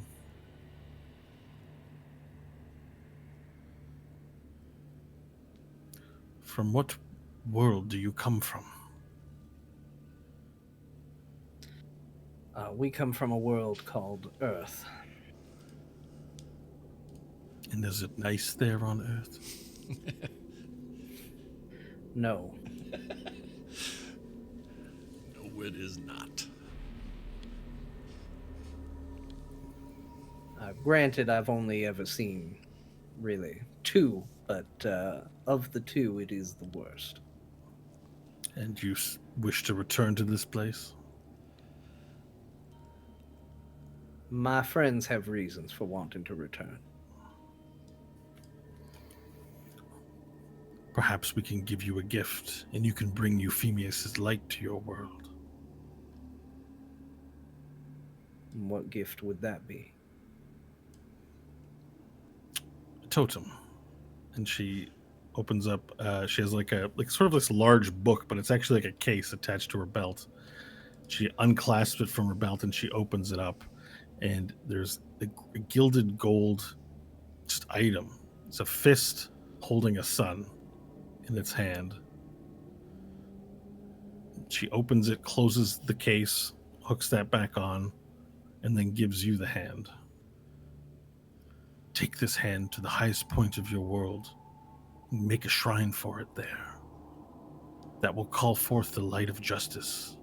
From what world do you come from? We come from a world called Earth. And is it nice there on Earth? No. No, it is not. Granted, I've only ever seen, really, 2, but of the 2, it is the worst. And you wish to return to this place? My friends have reasons for wanting to return. Perhaps we can give you a gift, and you can bring Euphemius' light to your world. What gift would that be? A totem. And she opens up, she has like sort of this large book, but it's actually like a case attached to her belt. She unclasps it from her belt and she opens it up, and there's a gilded gold just item. It's a fist holding a sun in its hand. She opens it, closes the case, hooks that back on, and then gives you the hand. Take this hand to the highest point of your world and make a shrine for it there. That will call forth the light of justice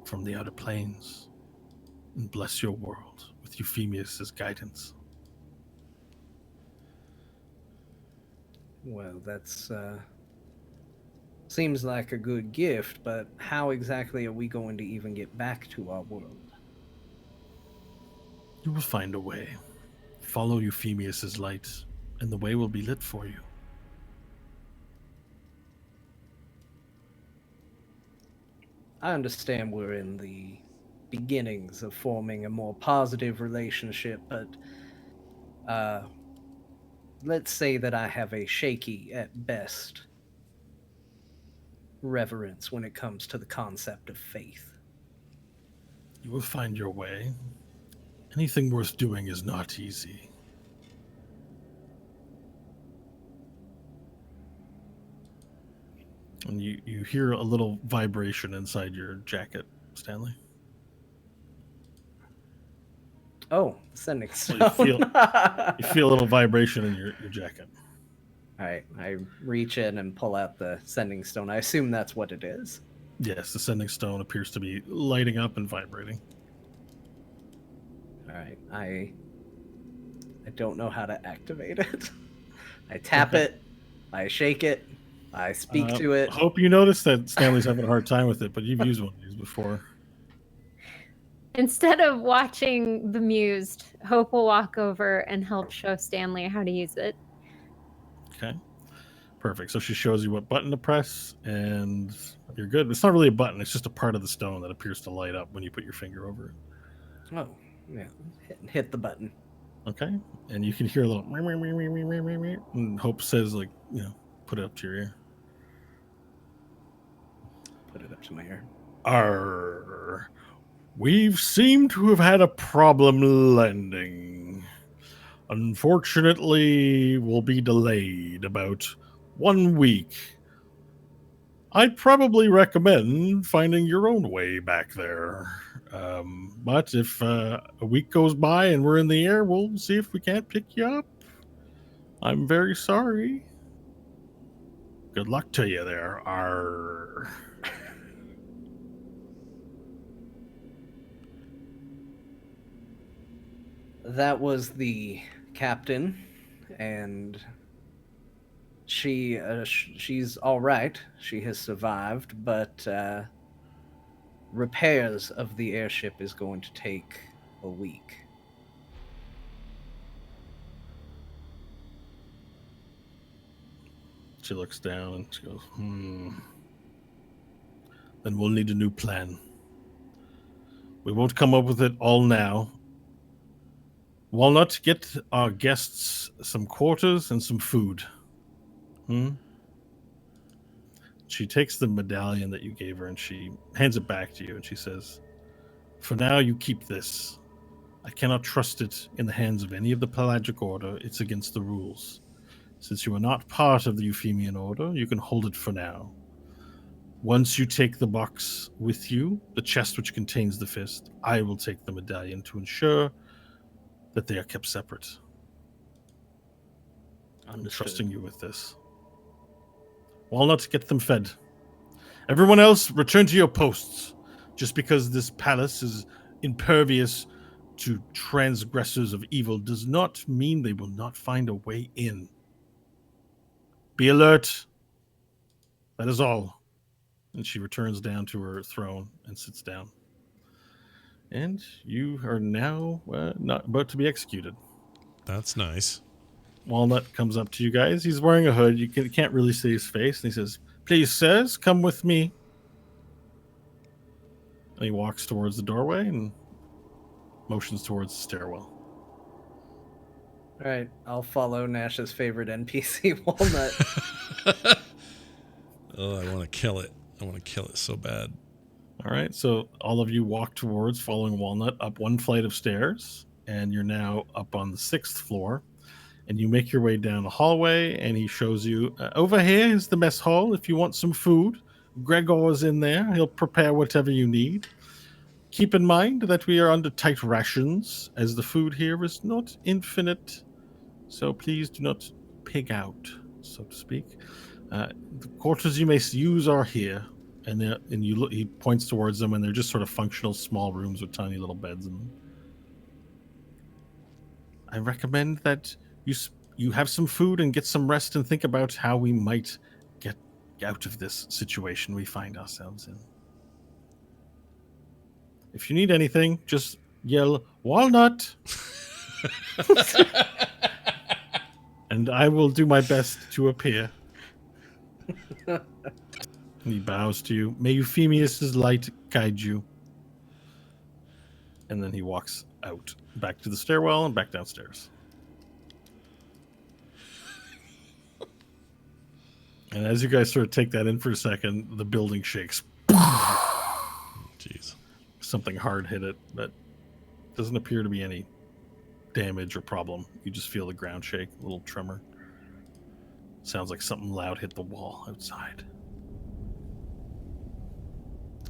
from the outer planes and bless your world with Euphemius' guidance. Well, that's seems like a good gift, but how exactly are we going to even get back to our world? You will find a way. Follow Euphemius' light, and the way will be lit for you. I understand we're in the beginnings of forming a more positive relationship, but let's say that I have a shaky, at best, reverence when it comes to the concept of faith. You will find your way. Anything worth doing is not easy. And you hear a little vibration inside your jacket, Stanley. Oh, sending stone. You feel a little vibration in your jacket. All right, I reach in and pull out the sending stone. I assume that's what it is. Yes, the sending stone appears to be lighting up and vibrating. All right, I don't know how to activate it. I tap it, I shake it, I speak to it. Hope you noticed that Stanley's having a hard time with it, but you've used one of these before. Instead of watching bemused, Hope will walk over and help show Stanley how to use it. Okay. Perfect. So she shows you what button to press, and you're good. It's not really a button. It's just a part of the stone that appears to light up when you put your finger over it. Oh, yeah. Hit the button. Okay. And you can hear a little... And Hope says, like, put it up to your ear. Put it up to my ear. Arr. We've seemed to have had a problem landing. Unfortunately, we'll be delayed about 1 week. I'd probably recommend finding your own way back there. But if a week goes by and we're in the air, we'll see if we can't pick you up. I'm very sorry. Good luck to you there. Arr. That was the captain, and she's all right. She has survived, but repairs of the airship is going to take a week. She looks down and she goes, Then we'll need a new plan. We won't come up with it all now. Walnut, get our guests some quarters and some food. She takes the medallion that you gave her and she hands it back to you and she says, for now, you keep this. I cannot trust it in the hands of any of the Pelagic Order. It's against the rules. Since you are not part of the Euphemian Order, you can hold it for now. Once you take the box with you, the chest which contains the fist, I will take the medallion to ensure that they are kept separate. I'm trusting you with this. Walnut, get them fed. Everyone else, return to your posts. Just because this palace is impervious to transgressors of evil does not mean they will not find a way in. Be alert. That is all. And she returns down to her throne and sits down. And you are now not about to be executed. That's nice. Walnut comes up to you guys. He's wearing a hood. You can't really see his face. And he says, please, sirs, come with me. And he walks towards the doorway and motions towards the stairwell. All right, I'll follow Nash's favorite NPC, Walnut. Oh, I want to kill it. I want to kill it so bad. All right, so all of you walk towards following Walnut up one flight of stairs, and you're now up on the 6th floor. And you make your way down the hallway, and he shows you, over here is the mess hall if you want some food. Gregor is in there. He'll prepare whatever you need. Keep in mind that we are under tight rations, as the food here is not infinite. So please do not pig out, so to speak. The quarters you may use are here. And you look, he points towards them, and they're just sort of functional small rooms with tiny little beds in them. I recommend that you have some food and get some rest and think about how we might get out of this situation we find ourselves in. If you need anything, just yell, Walnut! And I will do my best to appear. And he bows to you. May Euphemius' light guide you. And then he walks out, back to the stairwell and back downstairs. And as you guys sort of take that in for a second, the building shakes. Jeez. Something hard hit it, but doesn't appear to be any damage or problem. You just feel the ground shake, a little tremor. Sounds like something loud hit the wall outside.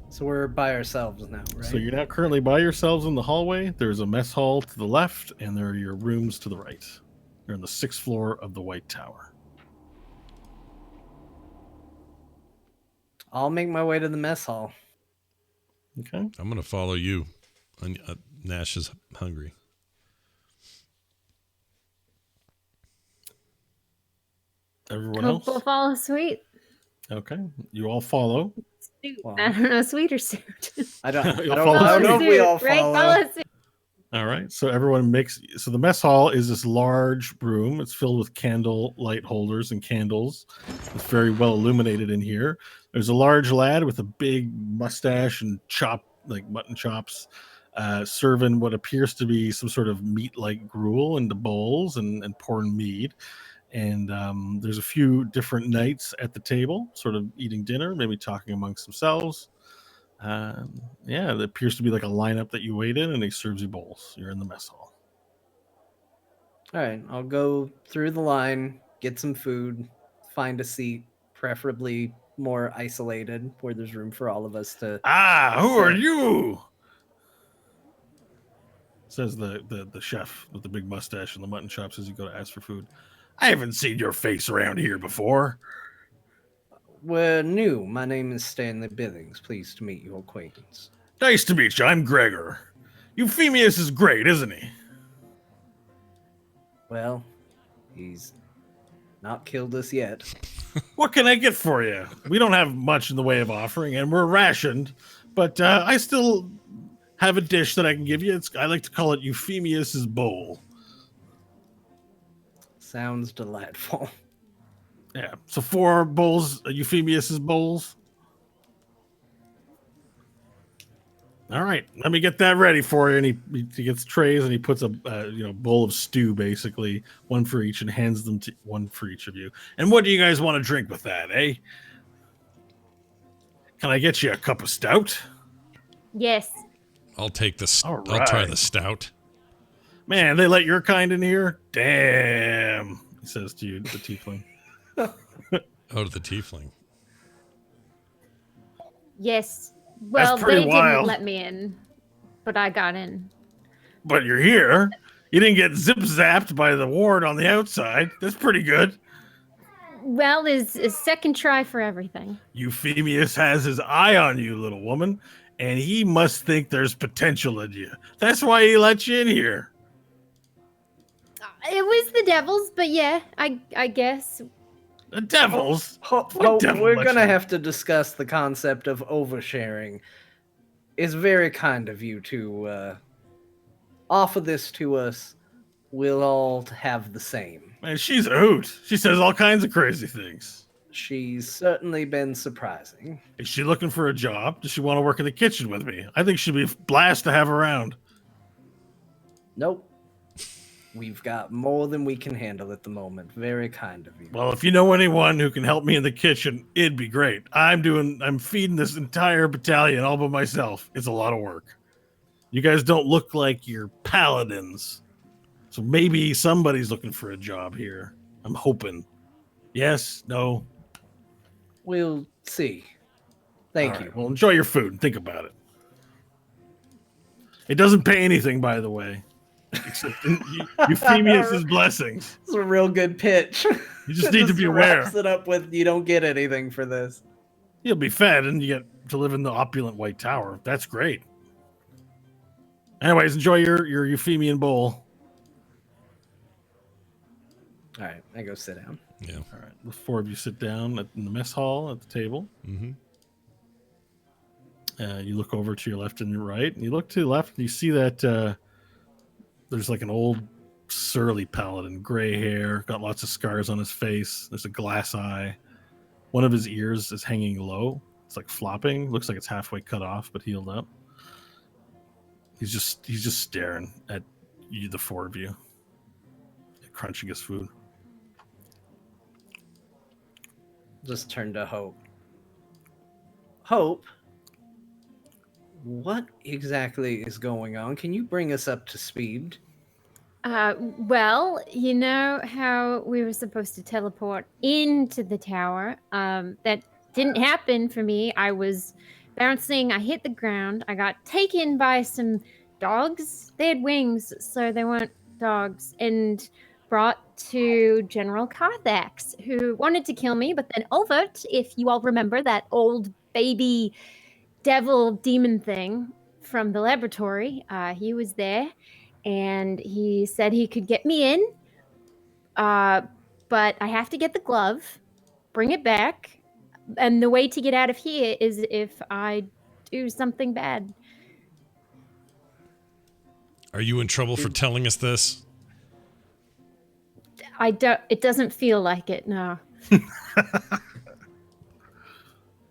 So we're by ourselves now, right? So you're now currently by yourselves in the hallway. There's a mess hall to the left, and there are your rooms to the right. You're on the 6th floor of the White Tower. I'll make my way to the mess hall. Okay. I'm going to follow you. Nash is hungry. Everyone Hope else? will follow suit. Okay. You all follow. suit. Well, I don't know, sweet or suit. I don't You'll know. follow I don't know if we all Suit, right? follow. Follow suit. All right. So everyone makes. So the mess hall is this large room. It's filled with candle light holders and candles. It's very well illuminated in here. There's a large lad with a big mustache and like mutton chops, serving what appears to be some sort of meat-like gruel into bowls and pouring mead. And there's a few different knights at the table, sort of eating dinner, maybe talking amongst themselves. Yeah, there appears to be like a lineup that you wait in, and he serves you bowls. You're in the mess hall. All right, I'll go through the line, get some food, find a seat, preferably more isolated, where there's room for all of us to. Who are Sit. you? Says the chef with the big mustache and the mutton chops as you go to ask for food. I haven't seen your face around here before. We're new. My name is Stanley Billings. Pleased to meet your acquaintance. Nice to meet you. I'm Gregor. Euphemius is great, isn't he? Well, he's not killed us yet. What can I get for you? We don't have much in the way of offering, and we're rationed, but I still have a dish that I can give you. I like to call it Euphemius's bowl. Sounds delightful. Yeah, so 4 bowls, Euphemius's bowls. All right, let me get that ready for you. And he gets trays and he puts a bowl of stew, basically one for each, and hands them to one for each of you. And what do you guys want to drink with that, eh? Can I get you a cup of stout? Yes. I'll take this. All I'll try right. the stout. Man, they let your kind in here? Damn, he says to you, the tiefling. Oh, to the tiefling. Yes. Well, they pretty didn't wild. let me in, but I got in. But you're here. You didn't get zip-zapped by the ward on the outside. That's pretty good. Well, is second try for everything. Euphemius has his eye on you, little woman, and he must think there's potential in you. That's why he let you in here. It was the devils, but yeah, I guess. The devils? Hope What devil we're let gonna you- have to discuss the concept of oversharing. It's very kind of you to offer this to us. We'll all have the same. Man, she's a hoot. She says all kinds of crazy things. She's certainly been surprising. Is she looking for a job? Does she want to work in the kitchen with me? I think she'd be a blast to have around. Nope. We've got more than we can handle at the moment. Very kind of you. Well, if you know anyone who can help me in the kitchen, it'd be great. I'm feeding this entire battalion all by myself. It's a lot of work. You guys don't look like you're paladins. So maybe somebody's looking for a job here. I'm hoping. Yes? No? We'll see. Thank All you. right, well, enjoy your food and think about it. It doesn't pay anything, by the way. Except Euphemius' blessings. It's a real good pitch. You just need to be aware. Wraps it up with you don't get anything for this. You'll be fed and you get to live in the opulent White Tower. That's great. Anyways, enjoy your Euphemian bowl. All right, I go sit down. Yeah. All right, the 4 of you sit down in the mess hall at the table. Mm-hmm. You look over to your left and your right, and you look to the left, and you see that there's like an old surly paladin, gray hair, got lots of scars on his face. There's a glass eye. One of his ears is hanging low. It's like flopping. Looks like it's halfway cut off, but healed up. He's just staring at you, the 4 of you, crunching his food. Just turn to Hope. Hope, what exactly is going on? Can you bring us up to speed? Well, you know how we were supposed to teleport into the tower? That didn't happen for me. I was bouncing, I hit the ground, I got taken by some dogs. They had wings, so they weren't dogs, and brought to General Carthax, who wanted to kill me, but then Overt, if you all remember that old baby devil demon thing from the laboratory, he was there. And he said he could get me in, but I have to get the glove, bring it back. And the way to get out of here is if I do something bad. Are you in trouble for telling us this? I don't. It doesn't feel like it. No.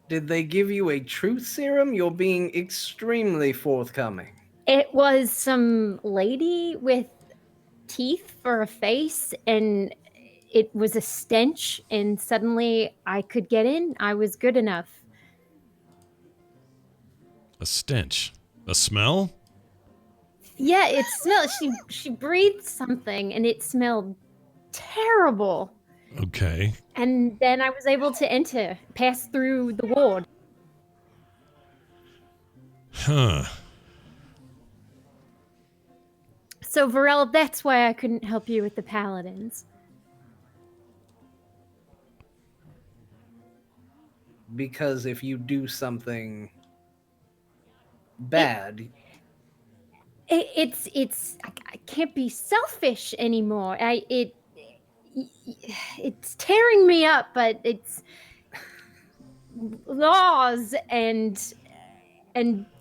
Did they give you a truth serum? You're being extremely forthcoming. It was some lady with teeth for a face, and it was a stench, and suddenly I could get in. I was good enough. A stench? A smell? Yeah, it smelled. She breathed something, and it smelled terrible. Okay. And then I was able to pass through the ward. Huh. So, Varel, that's why I couldn't help you with the paladins. Because if you do something bad, It's I can't be selfish anymore. It's tearing me up, but it's laws and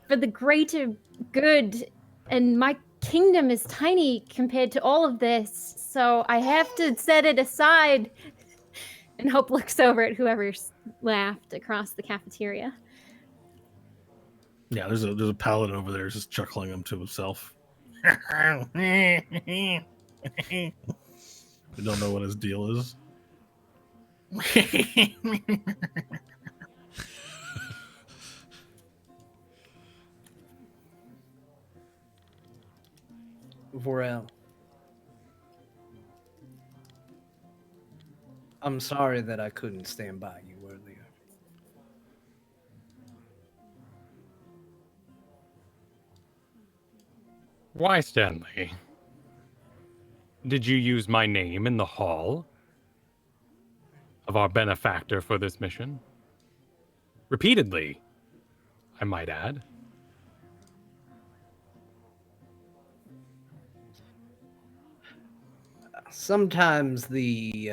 for the greater good, and my kingdom is tiny compared to all of this, so I have to set it aside. And Hope looks over at whoever's laughed across the cafeteria. Yeah, there's a paladin over there just chuckling him to himself. You don't know what his deal is. Vorel, I'm sorry that I couldn't stand by you earlier. Why, Stanley? Did you use my name in the hall of our benefactor for this mission? Repeatedly, I might add. Sometimes the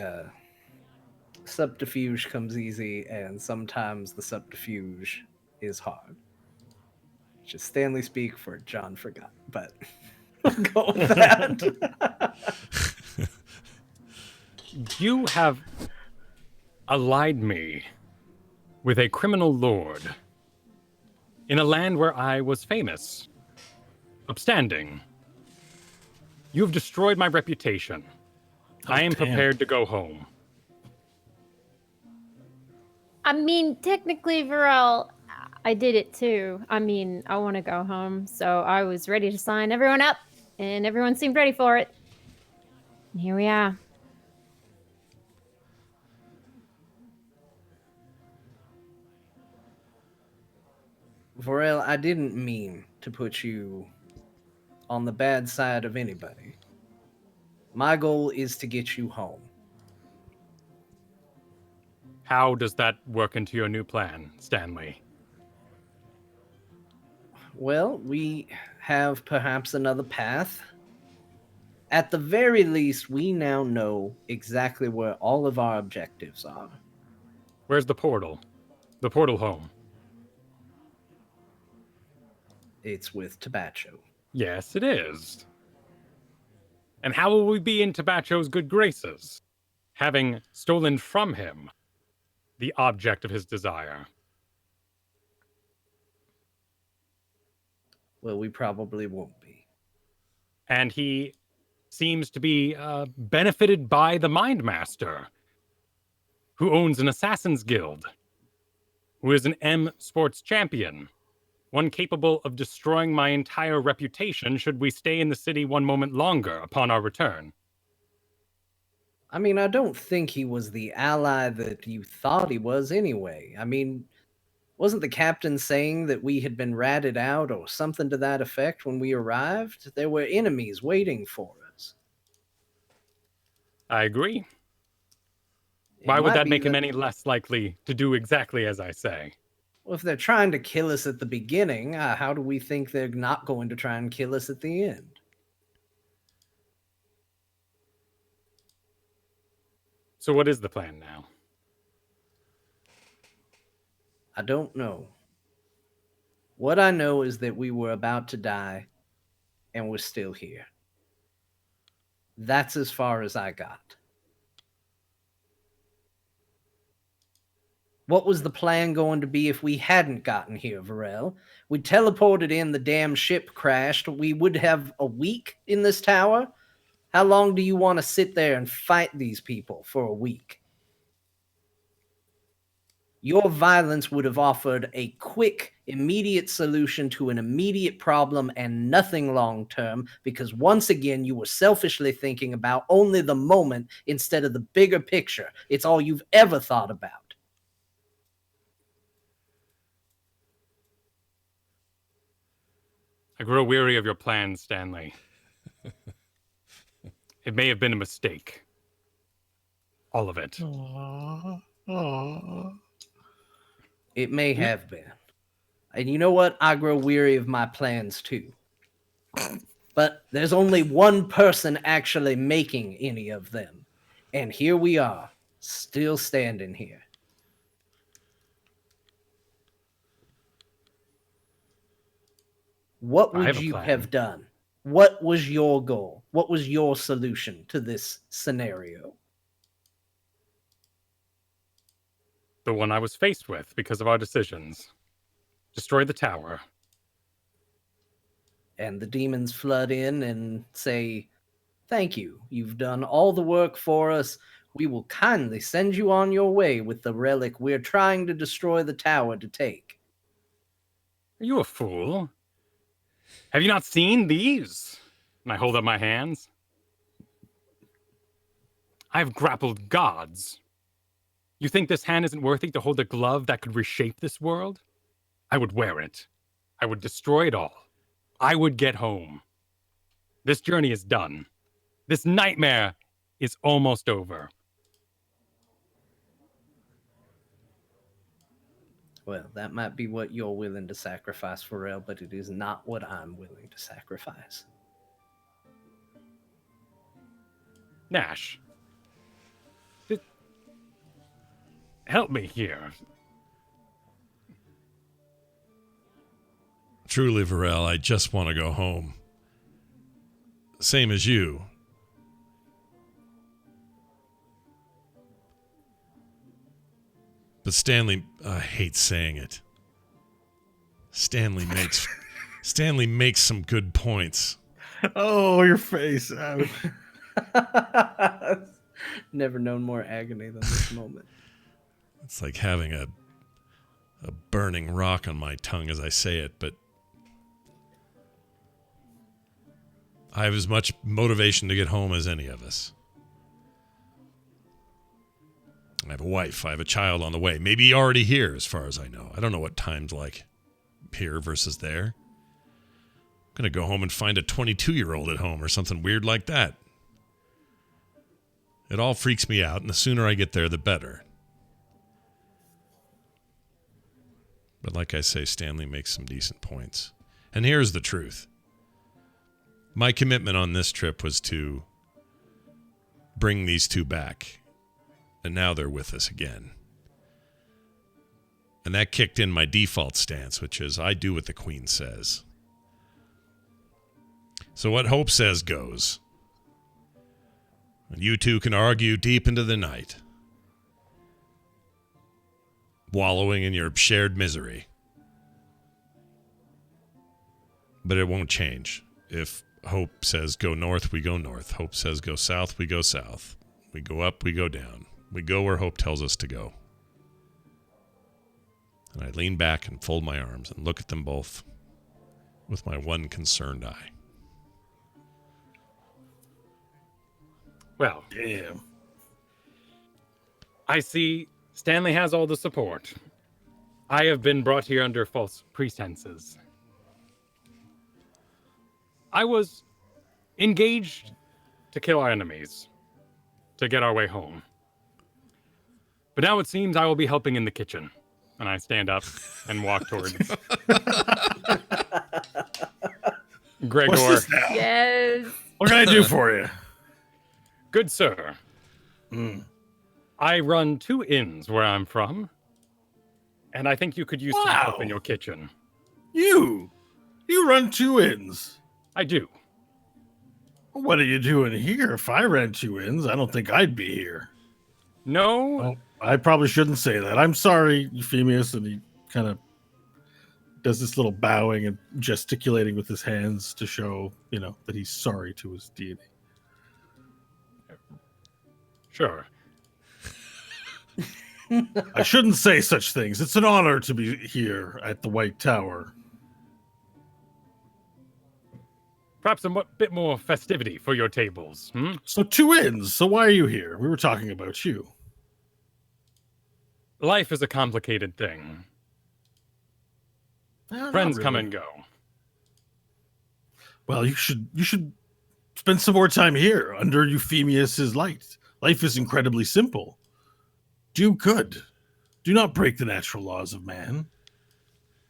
subterfuge comes easy, and sometimes the subterfuge is hard. Just Stanley speak for John forgot, but we'll go with that. You have allied me with a criminal lord in a land where I was famous, upstanding. You have destroyed my reputation. I am damn. prepared to go home. I mean, technically, Varel, I did it too. I mean, I want to go home, so I was ready to sign everyone up, and everyone seemed ready for it. And here we are. Vorel, I didn't mean to put you on the bad side of anybody. My goal is to get you home. How does that work into your new plan, Stanley? Well, we have perhaps another path. At the very least, we now know exactly where all of our objectives are. Where's the portal? The portal home. It's with Tabacho. Yes, it is. And how will we be in Tabacho's good graces, having stolen from him the object of his desire? Well, we probably won't be. And he seems to be benefited by the Mind Master, who owns an Assassin's Guild, who is an M Sports champion, one capable of destroying my entire reputation should we stay in the city one moment longer upon our return. I mean, I don't think he was the ally that you thought he was anyway. I mean, wasn't the captain saying that we had been ratted out or something to that effect when we arrived? There were enemies waiting for us. I agree. It Why would might that be make him any less likely to do exactly as I say? Well, if they're trying to kill us at the beginning, how do we think they're not going to try and kill us at the end? So what is the plan now? I don't know. What I know is that we were about to die, and we're still here. That's as far as I got. What was the plan going to be if we hadn't gotten here, Varel? We teleported in, the damn ship crashed. We would have a week in this tower? How long do you want to sit there and fight these people for a week? Your violence would have offered a quick, immediate solution to an immediate problem and nothing long term, because once again, you were selfishly thinking about only the moment instead of the bigger picture. It's all you've ever thought about. I grow weary of your plans, Stanley. It may have been a mistake. All of it. Aww. Aww. It may have been. And you know what? I grow weary of my plans too. But there's only one person actually making any of them. And here we are, still standing here. What would you have done? What was your goal? What was your solution to this scenario? The one I was faced with because of our decisions. Destroy the tower. And the demons flood in and say, "Thank you. You've done all the work for us. We will kindly send you on your way with the relic we're trying to destroy the tower to take." Are you a fool? Have you not seen these? And I hold up my hands. I've grappled gods. You think this hand isn't worthy to hold a glove that could reshape this world? I would wear it. I would destroy it all. I would get home. This journey is done. This nightmare is almost over. Well, that might be what you're willing to sacrifice, Pharrell, but it is not what I'm willing to sacrifice. Nash. Help me here. Truly, Varel, I just want to go home. Same as you. But Stanley, I hate saying it. Stanley makes some good points. Oh, your face. Never known more agony than this moment. It's like having a burning rock on my tongue as I say it, but I have as much motivation to get home as any of us. I have a wife. I have a child on the way. Maybe already here, as far as I know. I don't know what time's like here versus there. I'm going to go home and find a 22-year-old at home or something weird like that. It all freaks me out, and the sooner I get there, the better. But like I say, Stanley makes some decent points. And here's the truth. My commitment on this trip was to bring these two back. And now they're with us again. And that kicked in my default stance, which is I do what the Queen says. So what Hope says goes. And you two can argue deep into the night, wallowing in your shared misery. But it won't change. If Hope says go north, we go north. Hope says go south, we go south. We go up, we go down. We go where Hope tells us to go. And I lean back and fold my arms and look at them both with my one concerned eye. Well, Damn. I see Stanley has all the support. I have been brought here under false pretenses. I was engaged to kill our enemies, to get our way home. But now it seems I will be helping in the kitchen. And I stand up and walk towards Gregor. What's this now? Yes. What can I do for you? Good sir, I run 2 inns where I'm from. And I think you could use some help in Wow. your kitchen. You run 2 inns. I do. What are you doing here? If I ran 2 inns, I don't think I'd be here. No, Oh, I probably shouldn't say that. I'm sorry, Euphemius. And he kind of does this little bowing and gesticulating with his hands to show, that he's sorry to his deity. sure. I shouldn't say such things. It's an honor to be here at the White Tower. Perhaps a bit more festivity for your tables. So 2 inns. So why are you here? We were talking about you. Life is a complicated thing. Not Friends come really. and go. Well, you should spend some more time here under Euphemius's light. Life is incredibly simple. Do good. Do not break the natural laws of man.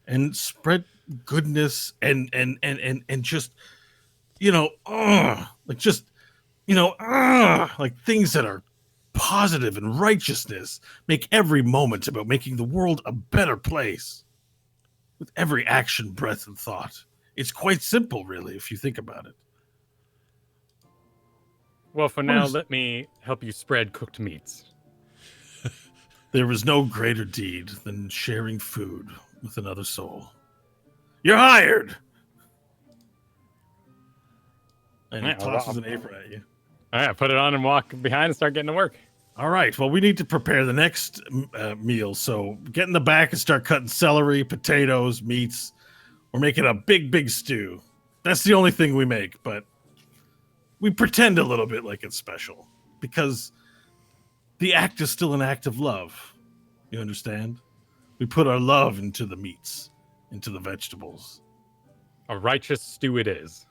And spread goodness and just like things that are positive and righteousness. Make every moment about making the world a better place. With every action, breath, and thought. It's quite simple, really, if you think about it. Well, for now, let me help you spread cooked meats. There is no greater deed than sharing food with another soul. You're hired! And he Yeah, tosses an apron at you. All right, put it on and walk behind and start getting to work. All right, well, we need to prepare the next meal. So get in the back and start cutting celery, potatoes, meats. We're making a big, big stew. That's the only thing we make, but we pretend a little bit like it's special because the act is still an act of love. You understand? We put our love into the meats, into the vegetables. A righteous stew it is.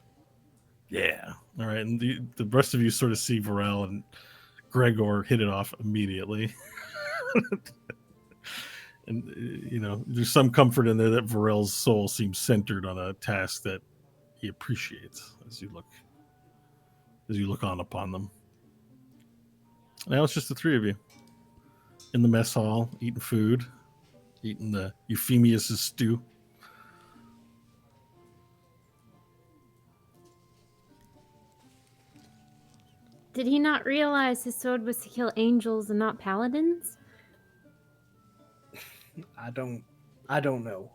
Yeah. All right, and the rest of you sort of see Varel and Gregor hit it off immediately. And, there's some comfort in there that Varel's soul seems centered on a task that he appreciates as you look on upon them. Now it's just the 3 of you in the mess hall, eating food, eating the Euphemius' stew. Did he not realize his sword was to kill angels and not paladins? I don't know.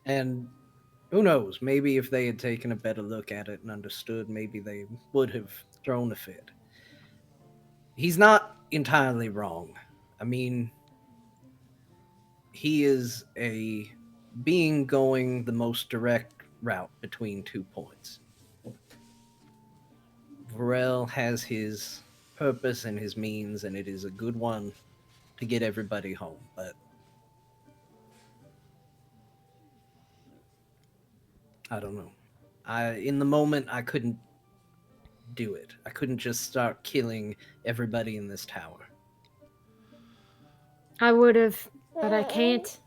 And who knows? Maybe if they had taken a better look at it and understood, maybe they would have thrown a fit. He's not entirely wrong. I mean, he is a being going the most direct route between 2 points. Varel has his purpose and his means, and it is a good one to get everybody home, but I don't know. In the moment, I couldn't do it. I couldn't just start killing everybody in this tower. I would have, but I can't.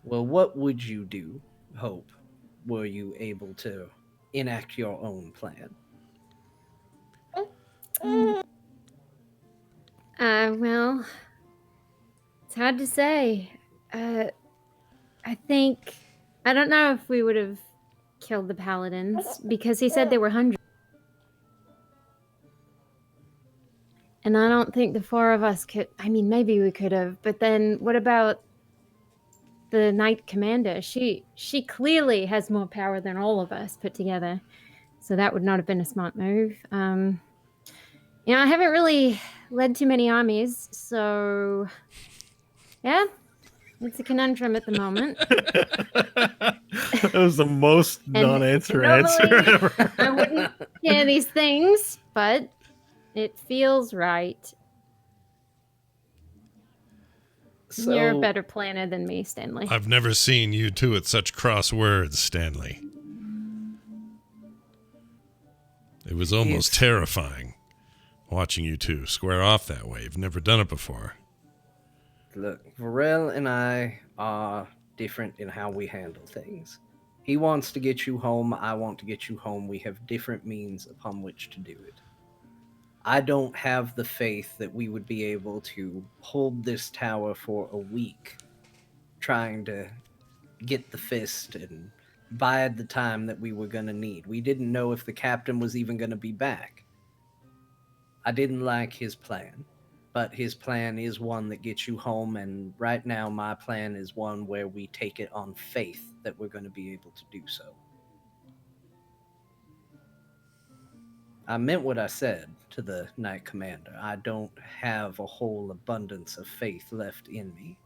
Well, what would you do, Hope, were you able to enact your own plan? Well, it's hard to say. I think, I don't know if we would have killed the paladins because he said there were hundreds. And I don't think the 4 of us could, I mean, maybe we could have, but then what about the Knight Commander? She clearly has more power than all of us put together. So that would not have been a smart move. I haven't really led too many armies, so yeah, it's a conundrum at the moment. That was the most non-answer normally, answer ever. I wouldn't hear these things, but it feels right. So, You're a better planner than me, Stanley. I've never seen you two at such cross words, Stanley. It was almost terrifying watching you two square off that way. You've never done it before. Look, Varel and I are different in how we handle things. He wants to get you home. I want to get you home. We have different means upon which to do it. I don't have the faith that we would be able to hold this tower for a week trying to get the fist and bide the time that we were going to need. We didn't know if the captain was even going to be back. I didn't like his plan, but his plan is one that gets you home, and right now my plan is one where we take it on faith that we're going to be able to do so. I meant what I said to the Knight Commander. I don't have a whole abundance of faith left in me.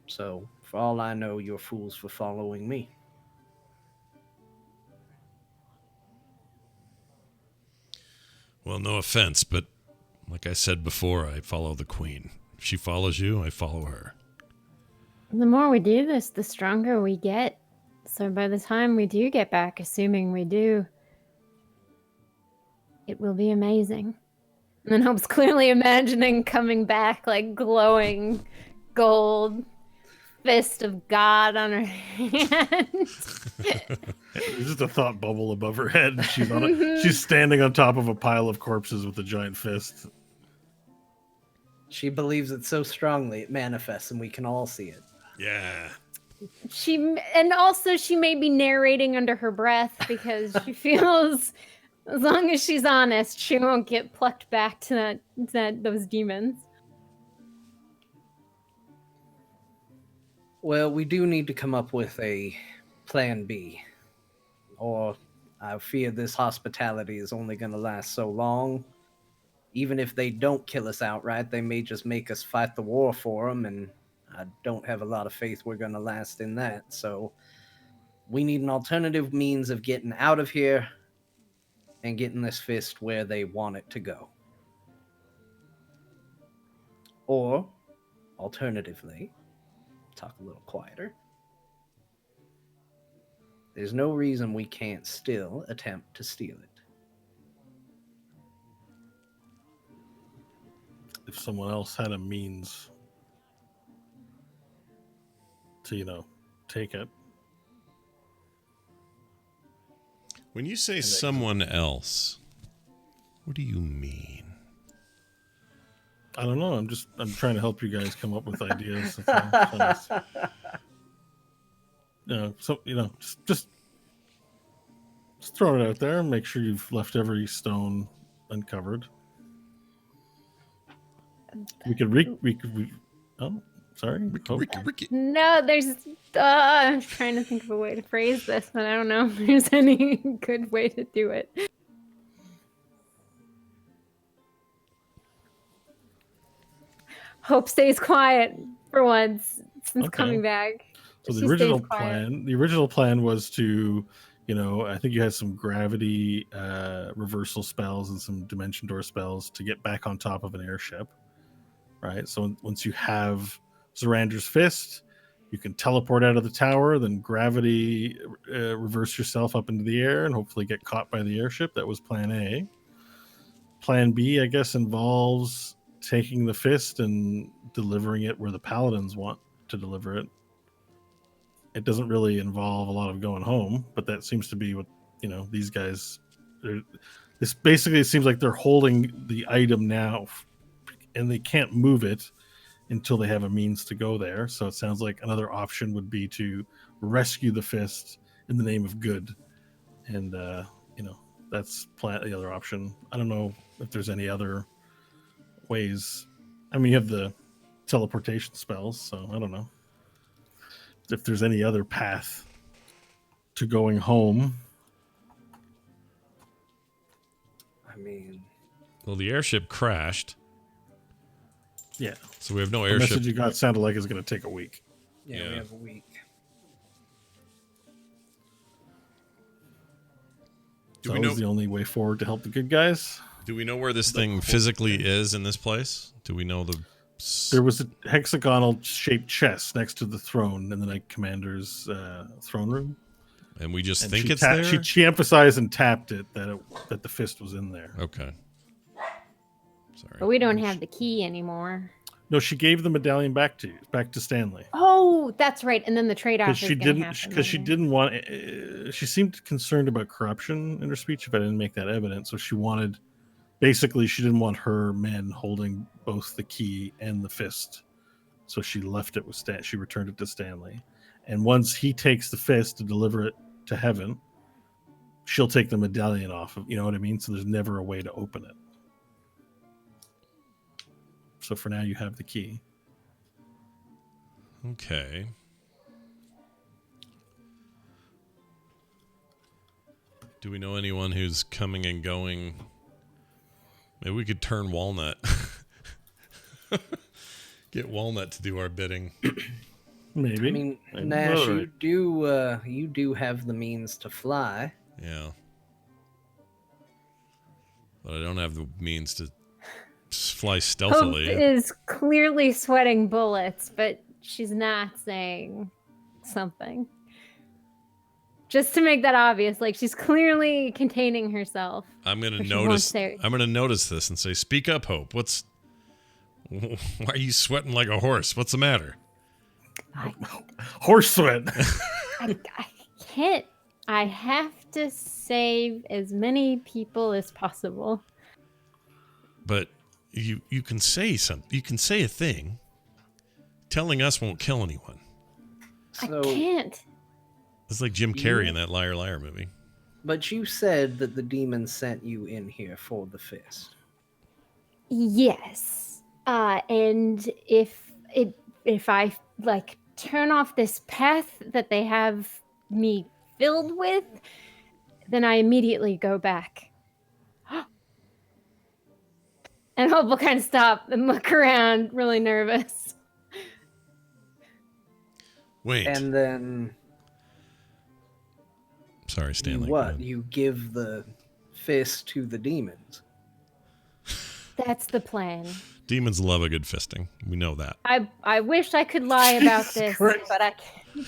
So, for all I know, you're fools for following me. Well, no offense, but like I said before, I follow the queen. If she follows you, I follow her. The more we do this, the stronger we get. So by the time we do get back, assuming we do, it will be amazing. And then Hope's clearly imagining coming back like glowing gold fist of God on her hand. There's just a thought bubble above her head. She's standing on top of a pile of corpses with a giant fist. She believes it so strongly it manifests and we can all see it. Yeah. She may be narrating under her breath because she feels as long as she's honest, she won't get plucked back to those demons. Well, we do need to come up with a plan B. Or I fear this hospitality is only going to last so long. Even if they don't kill us outright, they may just make us fight the war for them, and I don't have a lot of faith we're going to last in that. So we need an alternative means of getting out of here and getting this fist where they want it to go. Or, alternatively, talk a little quieter. There's no reason we can't still attempt to steal it. If someone else had a means to, take it. When you say someone else, what do you mean? I don't know. I'm trying to help you guys come up with ideas. Just throw it out there and make sure you've left every stone uncovered. We could oh, sorry. No, I'm trying to think of a way to phrase this, but I don't know if there's any good way to do it. Hope stays quiet for once since coming back. So the original plan was to, I think you had some gravity reversal spells and some dimension door spells to get back on top of an airship, right? So once you have Zorander's fist, you can teleport out of the tower, then gravity reverse yourself up into the air and hopefully get caught by the airship. That was plan A. Plan B, I guess, involves taking the fist and delivering it where the paladins want to deliver it. It doesn't really involve a lot of going home, but that seems to be what these guys. This basically seems like they're holding the item now, and they can't move it until they have a means to go there. So it sounds like another option would be to rescue the fist in the name of good, and that's the other option. I don't know if there's any other ways. I mean, you have the teleportation spells, so I don't know if there's any other path to going home. I mean, well, the airship crashed. Yeah. So we have no the airship. The message you got sounded like it's going to take a week. Yeah, we have a week. That was the only way forward to help the good guys. Do we know where this thing physically is in this place? Do we know There was a hexagonal shaped chest next to the throne in the Knight Commander's throne room. And we just think it's there? She emphasized and tapped it that the fist was in there. Okay. Sorry. But we don't have the key anymore. No, she gave the medallion back to Stanley. Oh, that's right. And then the trade-off is going to happen. Because she didn't want. She seemed concerned about corruption in her speech. If I didn't make that evident, so she wanted. Basically, she didn't want her men holding both the key and the fist, so she left it with Stan. She returned it to Stanley, and once he takes the fist to deliver it to heaven, she'll take the medallion off of. You know what I mean? So there's never a way to open it. So for now, you have the key. Okay. Do we know anyone who's coming and going? Maybe we could turn Walnut. Get Walnut to do our bidding. Maybe. I mean, Maybe. Nash, All right. you do have the means to fly. Yeah. But I don't have the means to fly Hope stealthily. is clearly sweating bullets, but she's not saying something. Just to make that obvious, like she's clearly containing herself. I'm gonna Or she won't notice. say- I'm gonna notice this and say, "Speak up, Hope. Why are you sweating like a horse? What's the matter?" Horse sweat. I can't. I have to save as many people as possible. But you can say something. You can say a thing. Telling us won't kill anyone. So, I can't. It's like Jim Carrey in that Liar Liar movie. but you said that the demon sent you in here for the fist. Yes. And if I like turn off this path that they have me filled with, then I immediately go back. And Hope will kind of stop and look around, really nervous. Wait. And then Sorry, Stanley. you go what? ahead. You give the fist to the demons. That's the plan. Demons love a good fisting. We know that. I wish I could lie about Jesus this, Christ. but I can't.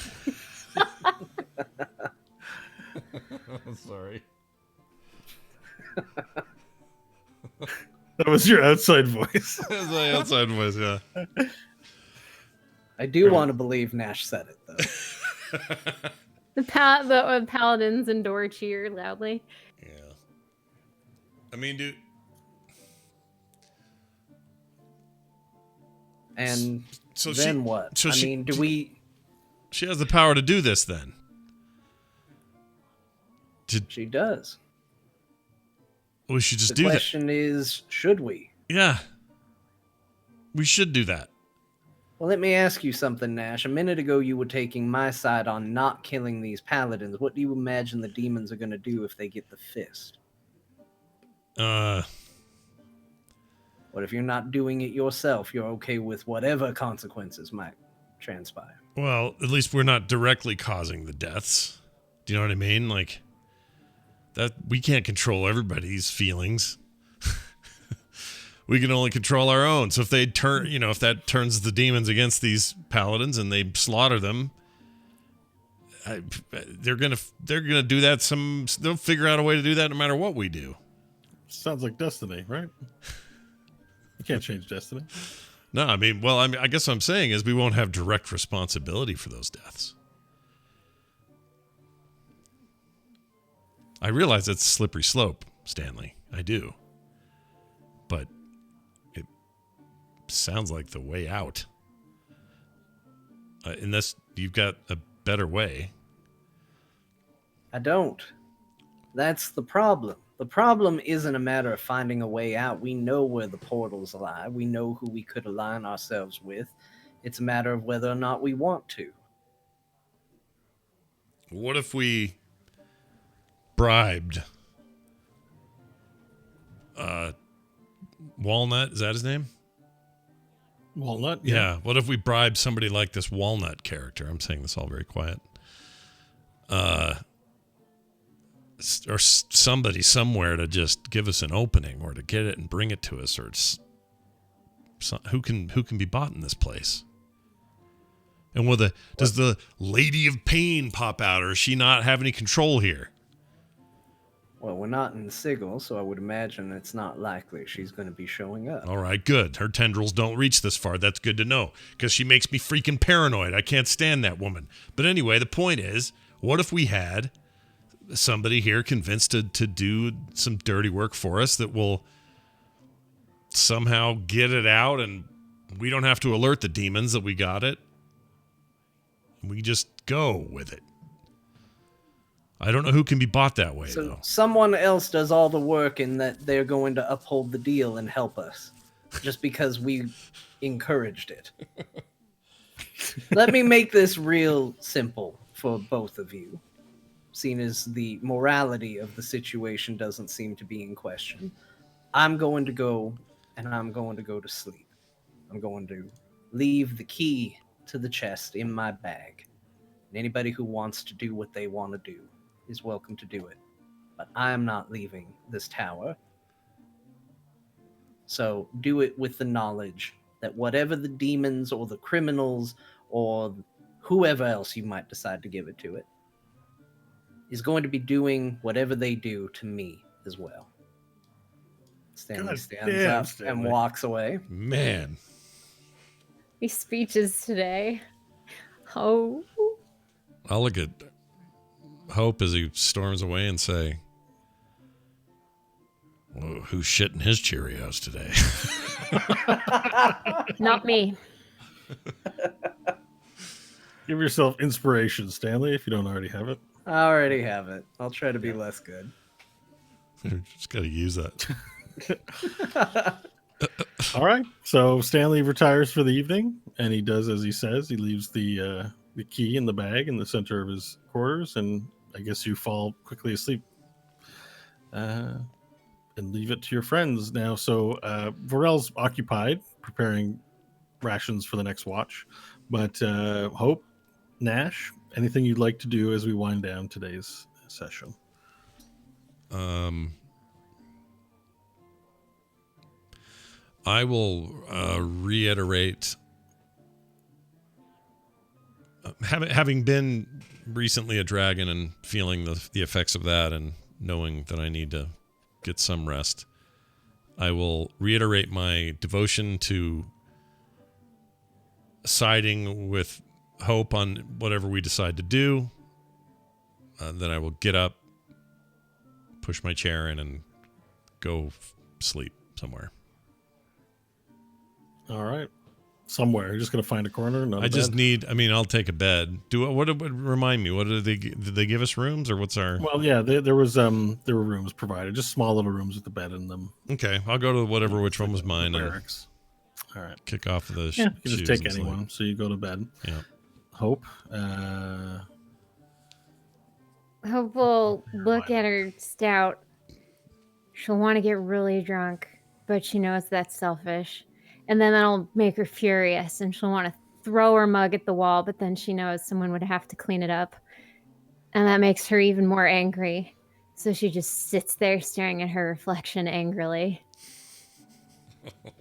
Sorry. That was your outside voice. That's my outside voice, yeah. I do want to believe Nash said it though. The paladins and door cheer loudly. Yeah. I mean, dude. And So then she, what? so I she- mean, do we? She has the power to do this then. She does. We should just The do that. question is, should we? Yeah. We should do that. Well, let me ask you something, Nash. A minute ago, you were taking my side on not killing these paladins. What do you imagine the demons are going to do if they get the fist? What if you're not doing it yourself? You're okay with whatever consequences might transpire. Well, at least we're not directly causing the deaths. Do you know what I mean? Like that we can't control everybody's feelings. We can only control our own. So if they turn, if that turns the demons against these paladins and they slaughter them, they're gonna do that. They'll figure out a way to do that no matter what we do. Sounds like destiny, right? You can't change destiny. No, I guess what I'm saying is we won't have direct responsibility for those deaths. I realize it's a slippery slope, Stanley. I do. But it sounds like the way out. Unless you've got a better way. I don't. That's the problem. The problem isn't a matter of finding a way out. We know where the portals lie. We know who we could align ourselves with. It's a matter of whether or not we want to. What if we bribed Walnut? Is that his name? Walnut? Yeah. What if we bribe somebody like this Walnut character? I'm saying this all very quiet. Or somebody somewhere to just give us an opening, or to get it and bring it to us, or who can be bought in this place? And does the Lady of Pain pop out, or does she not have any control here? Well, we're not in Sigil, so I would imagine it's not likely she's going to be showing up. All right, good. Her tendrils don't reach this far. That's good to know, because she makes me freaking paranoid. I can't stand that woman. But anyway, the point is, what if we had somebody here convinced to do some dirty work for us that will somehow get it out, and we don't have to alert the demons that we got it. We just go with it. I don't know who can be bought that way, So though. someone else does all the work and that they're going to uphold the deal and help us just because we encouraged it. Let me make this real simple for both of you, seeing as the morality of the situation doesn't seem to be in question. I'm going to go and I'm going to go to sleep. I'm going to leave the key to the chest in my bag. And anybody who wants to do what they want to do is welcome to do it. But I am not leaving this tower. So do it with the knowledge that whatever the demons or the criminals or whoever else you might decide to give it to it is going to be doing whatever they do to me as well. Stanley God stands damn, up Stanley. and walks away. Man. These speeches today. Oh. I'll look at Hope as he storms away and say, well, who's shitting his Cheerios today? Not me. Give yourself inspiration, Stanley, if you don't already have it. I already have it. I'll try to be less good. Just got to use that. All right. So Stanley retires for the evening, and he does as he says. He leaves the key in the bag in the center of his quarters, and I guess you fall quickly asleep and leave it to your friends now. So Vorel's occupied preparing rations for the next watch, but Hope, Nash, anything you'd like to do as we wind down today's session? I will reiterate, having been recently a dragon and feeling the effects of that and knowing that I need to get some rest, I will reiterate my devotion to siding with Hope on whatever we decide to do. Then I will get up, push my chair in, and go sleep somewhere. All right. Somewhere. You're just going to find a corner? Not a I just bed? need, I'll take a bed. Remind me, did they give us rooms, or what's our... Well, yeah, there were rooms provided, just small little rooms with a bed in them. Okay, I'll go to which one was mine and Barracks. All right. kick off the Yeah, you can shoes just take and sleep. anyone. So you go to bed. Yeah. Hope. Hope will look at her stout. She'll want to get really drunk, but she knows that's selfish. And then that'll make her furious, and she'll want to throw her mug at the wall, but then she knows someone would have to clean it up. And that makes her even more angry. So she just sits there staring at her reflection angrily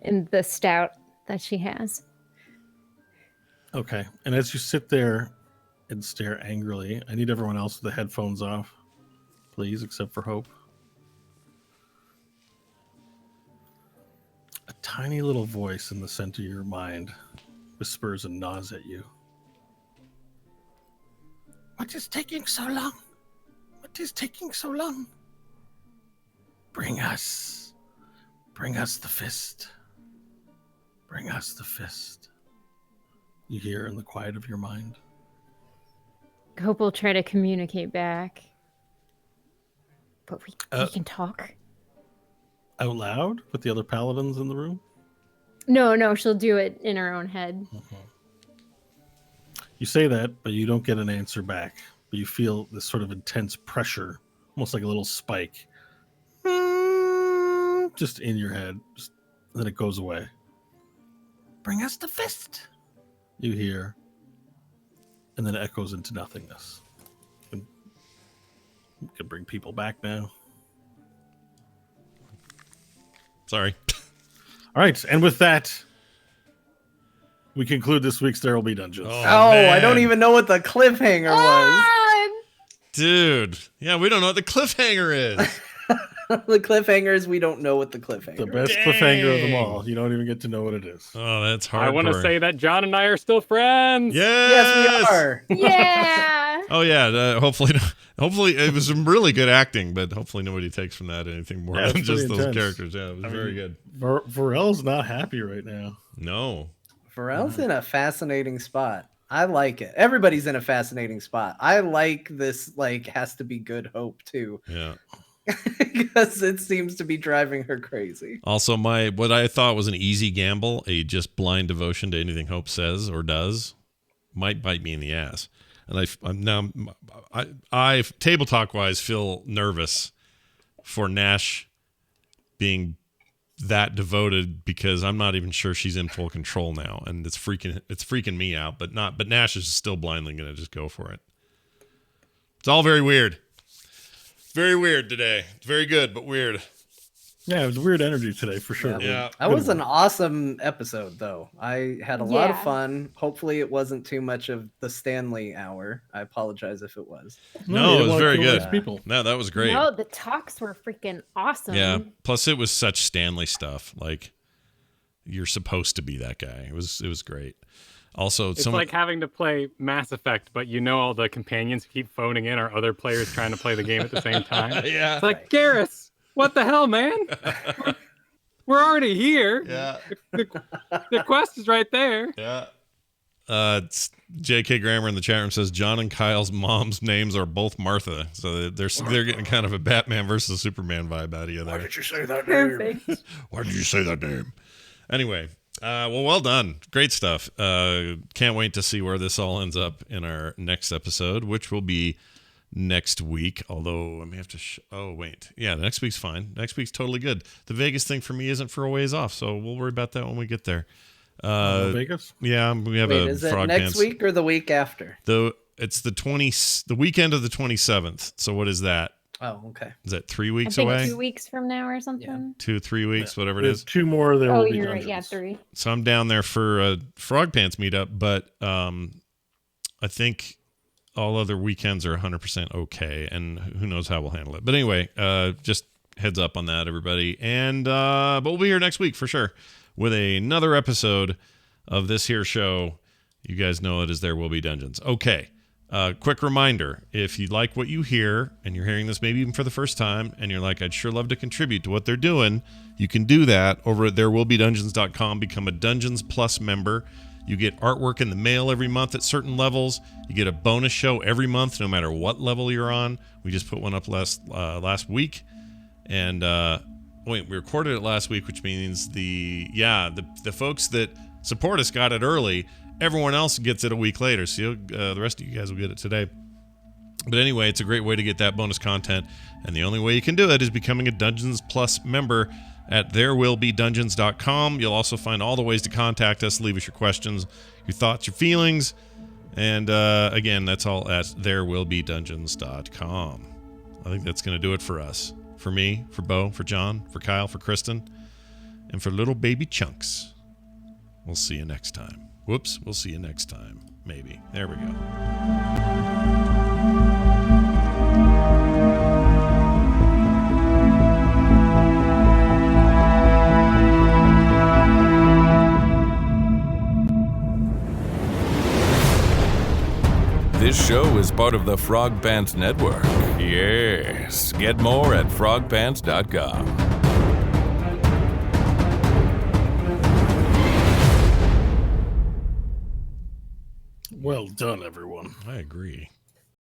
in the stout that she has. Okay. And as you sit there and stare angrily, I need everyone else with the headphones off, please, except for Hope. A tiny little voice in the center of your mind whispers and nods at you. What is taking so long? What is taking so long? Bring us the fist. Bring us the fist. You hear in the quiet of your mind. Hope will try to communicate back. But we can talk. Out loud with the other paladins in the room? No, she'll do it in her own head. You say that, but you don't get an answer back. But you feel this sort of intense pressure, almost like a little spike, just in your head. Then it goes away. Bring us the fist, you hear. And then it echoes into nothingness. You can bring people back now. Sorry. All right, and with that, we conclude this week's There Will Be Dungeons. Oh, I don't man. even know what the cliffhanger was. Dude. Yeah, we don't know what the cliffhanger is. The cliffhangers, we don't know what the cliffhanger The is. best cliffhanger of them all. You don't even get to know what it is. Oh, that's hardcore. I want to say that John and I are still friends. Yes, Yes, we are. Yeah. Oh yeah. Hopefully it was some really good acting, but hopefully nobody takes from that anything more Yeah, than it's just pretty those intense. characters. Yeah, it was very good. Varel's not happy right now. No. Pharrell's in a fascinating spot. I like it. Everybody's in a fascinating spot. I like this, like, has to be good hope too. Yeah. Because it seems to be driving her crazy. Also, what I thought was an easy gamble, a just blind devotion to anything Hope says or does, might bite me in the ass. And I table talk wise feel nervous for Nash being that devoted, because I'm not even sure she's in full control now, and it's freaking me out. But Nash is still blindly going to just go for it. It's all very weird. Very weird today. It's very good, but weird. Yeah, it was weird energy today for sure. Yeah. That was an awesome episode, though. I had a lot of Yeah. fun. Hopefully, it wasn't too much of the Stanley hour. I apologize if it was. No, it was very good. People. No, that was great. No, the talks were freaking awesome. Yeah. Plus, it was such Stanley stuff. Like, you're supposed to be that guy. It was great. Also, It's like having to play Mass Effect, but you know all the companions who keep phoning in are other players trying to play the game at the same time. Yeah. It's like, Garrus, what the hell, man? We're already here. Yeah. The quest is right there. Yeah. It's J.K. Grammer in the chat room says John and Kyle's mom's names are both Martha, so they're getting kind of a Batman versus Superman vibe out of you there. Why did you say that name? Perfect. Why did you say that name? Anyway, well done. Great stuff. Can't wait to see where this all ends up in our next episode, which will be next week. Although I may have to. Oh wait, yeah, next week's fine. Next week's totally good. The Vegas thing for me isn't for a ways off, so we'll worry about that when we get there. Vegas? Yeah, we have Wait, a is it frog next pants. week or the week after? It's the weekend of the 27th. So what is that? Oh, okay. Is that 3 I weeks think away? 2 weeks from now or something. 2-3 weeks, whatever it There's is. 2 more. There Oh, will be you're right. dungeons. Yeah, 3. So I'm down there for a Frog Pants meetup, but I think all other weekends are 100% okay, and who knows how we'll handle it. But anyway, just heads up on that, everybody. And but we'll be here next week for sure with another episode of this here show. You guys know it as There Will Be Dungeons. Okay. Quick reminder, if you like what you hear, and you're hearing this maybe even for the first time, and you're like, I'd sure love to contribute to what they're doing, you can do that over at therewillbedungeons.com. Become a Dungeons Plus member. You get artwork in the mail every month at certain levels. You get a bonus show every month, no matter what level you're on. We just put one up last week. And, we recorded it last week, which means the folks that support us got it early. Everyone else gets it a week later, so the rest of you guys will get it today. But anyway, it's a great way to get that bonus content, and the only way you can do it is becoming a Dungeons Plus member at therewillbedungeons.com. You'll also find all the ways to contact us, leave us your questions, your thoughts, your feelings, and again, that's all at therewillbedungeons.com. I think that's going to do it for us. For me, for Bo, for John, for Kyle, for Kristen, and for little baby Chunks. We'll see you next time. Whoops, we'll see you next time. Maybe. There we go. This show is part of the Frog Pants Network. Yes. Get more at frogpants.com. Well done, everyone. I agree.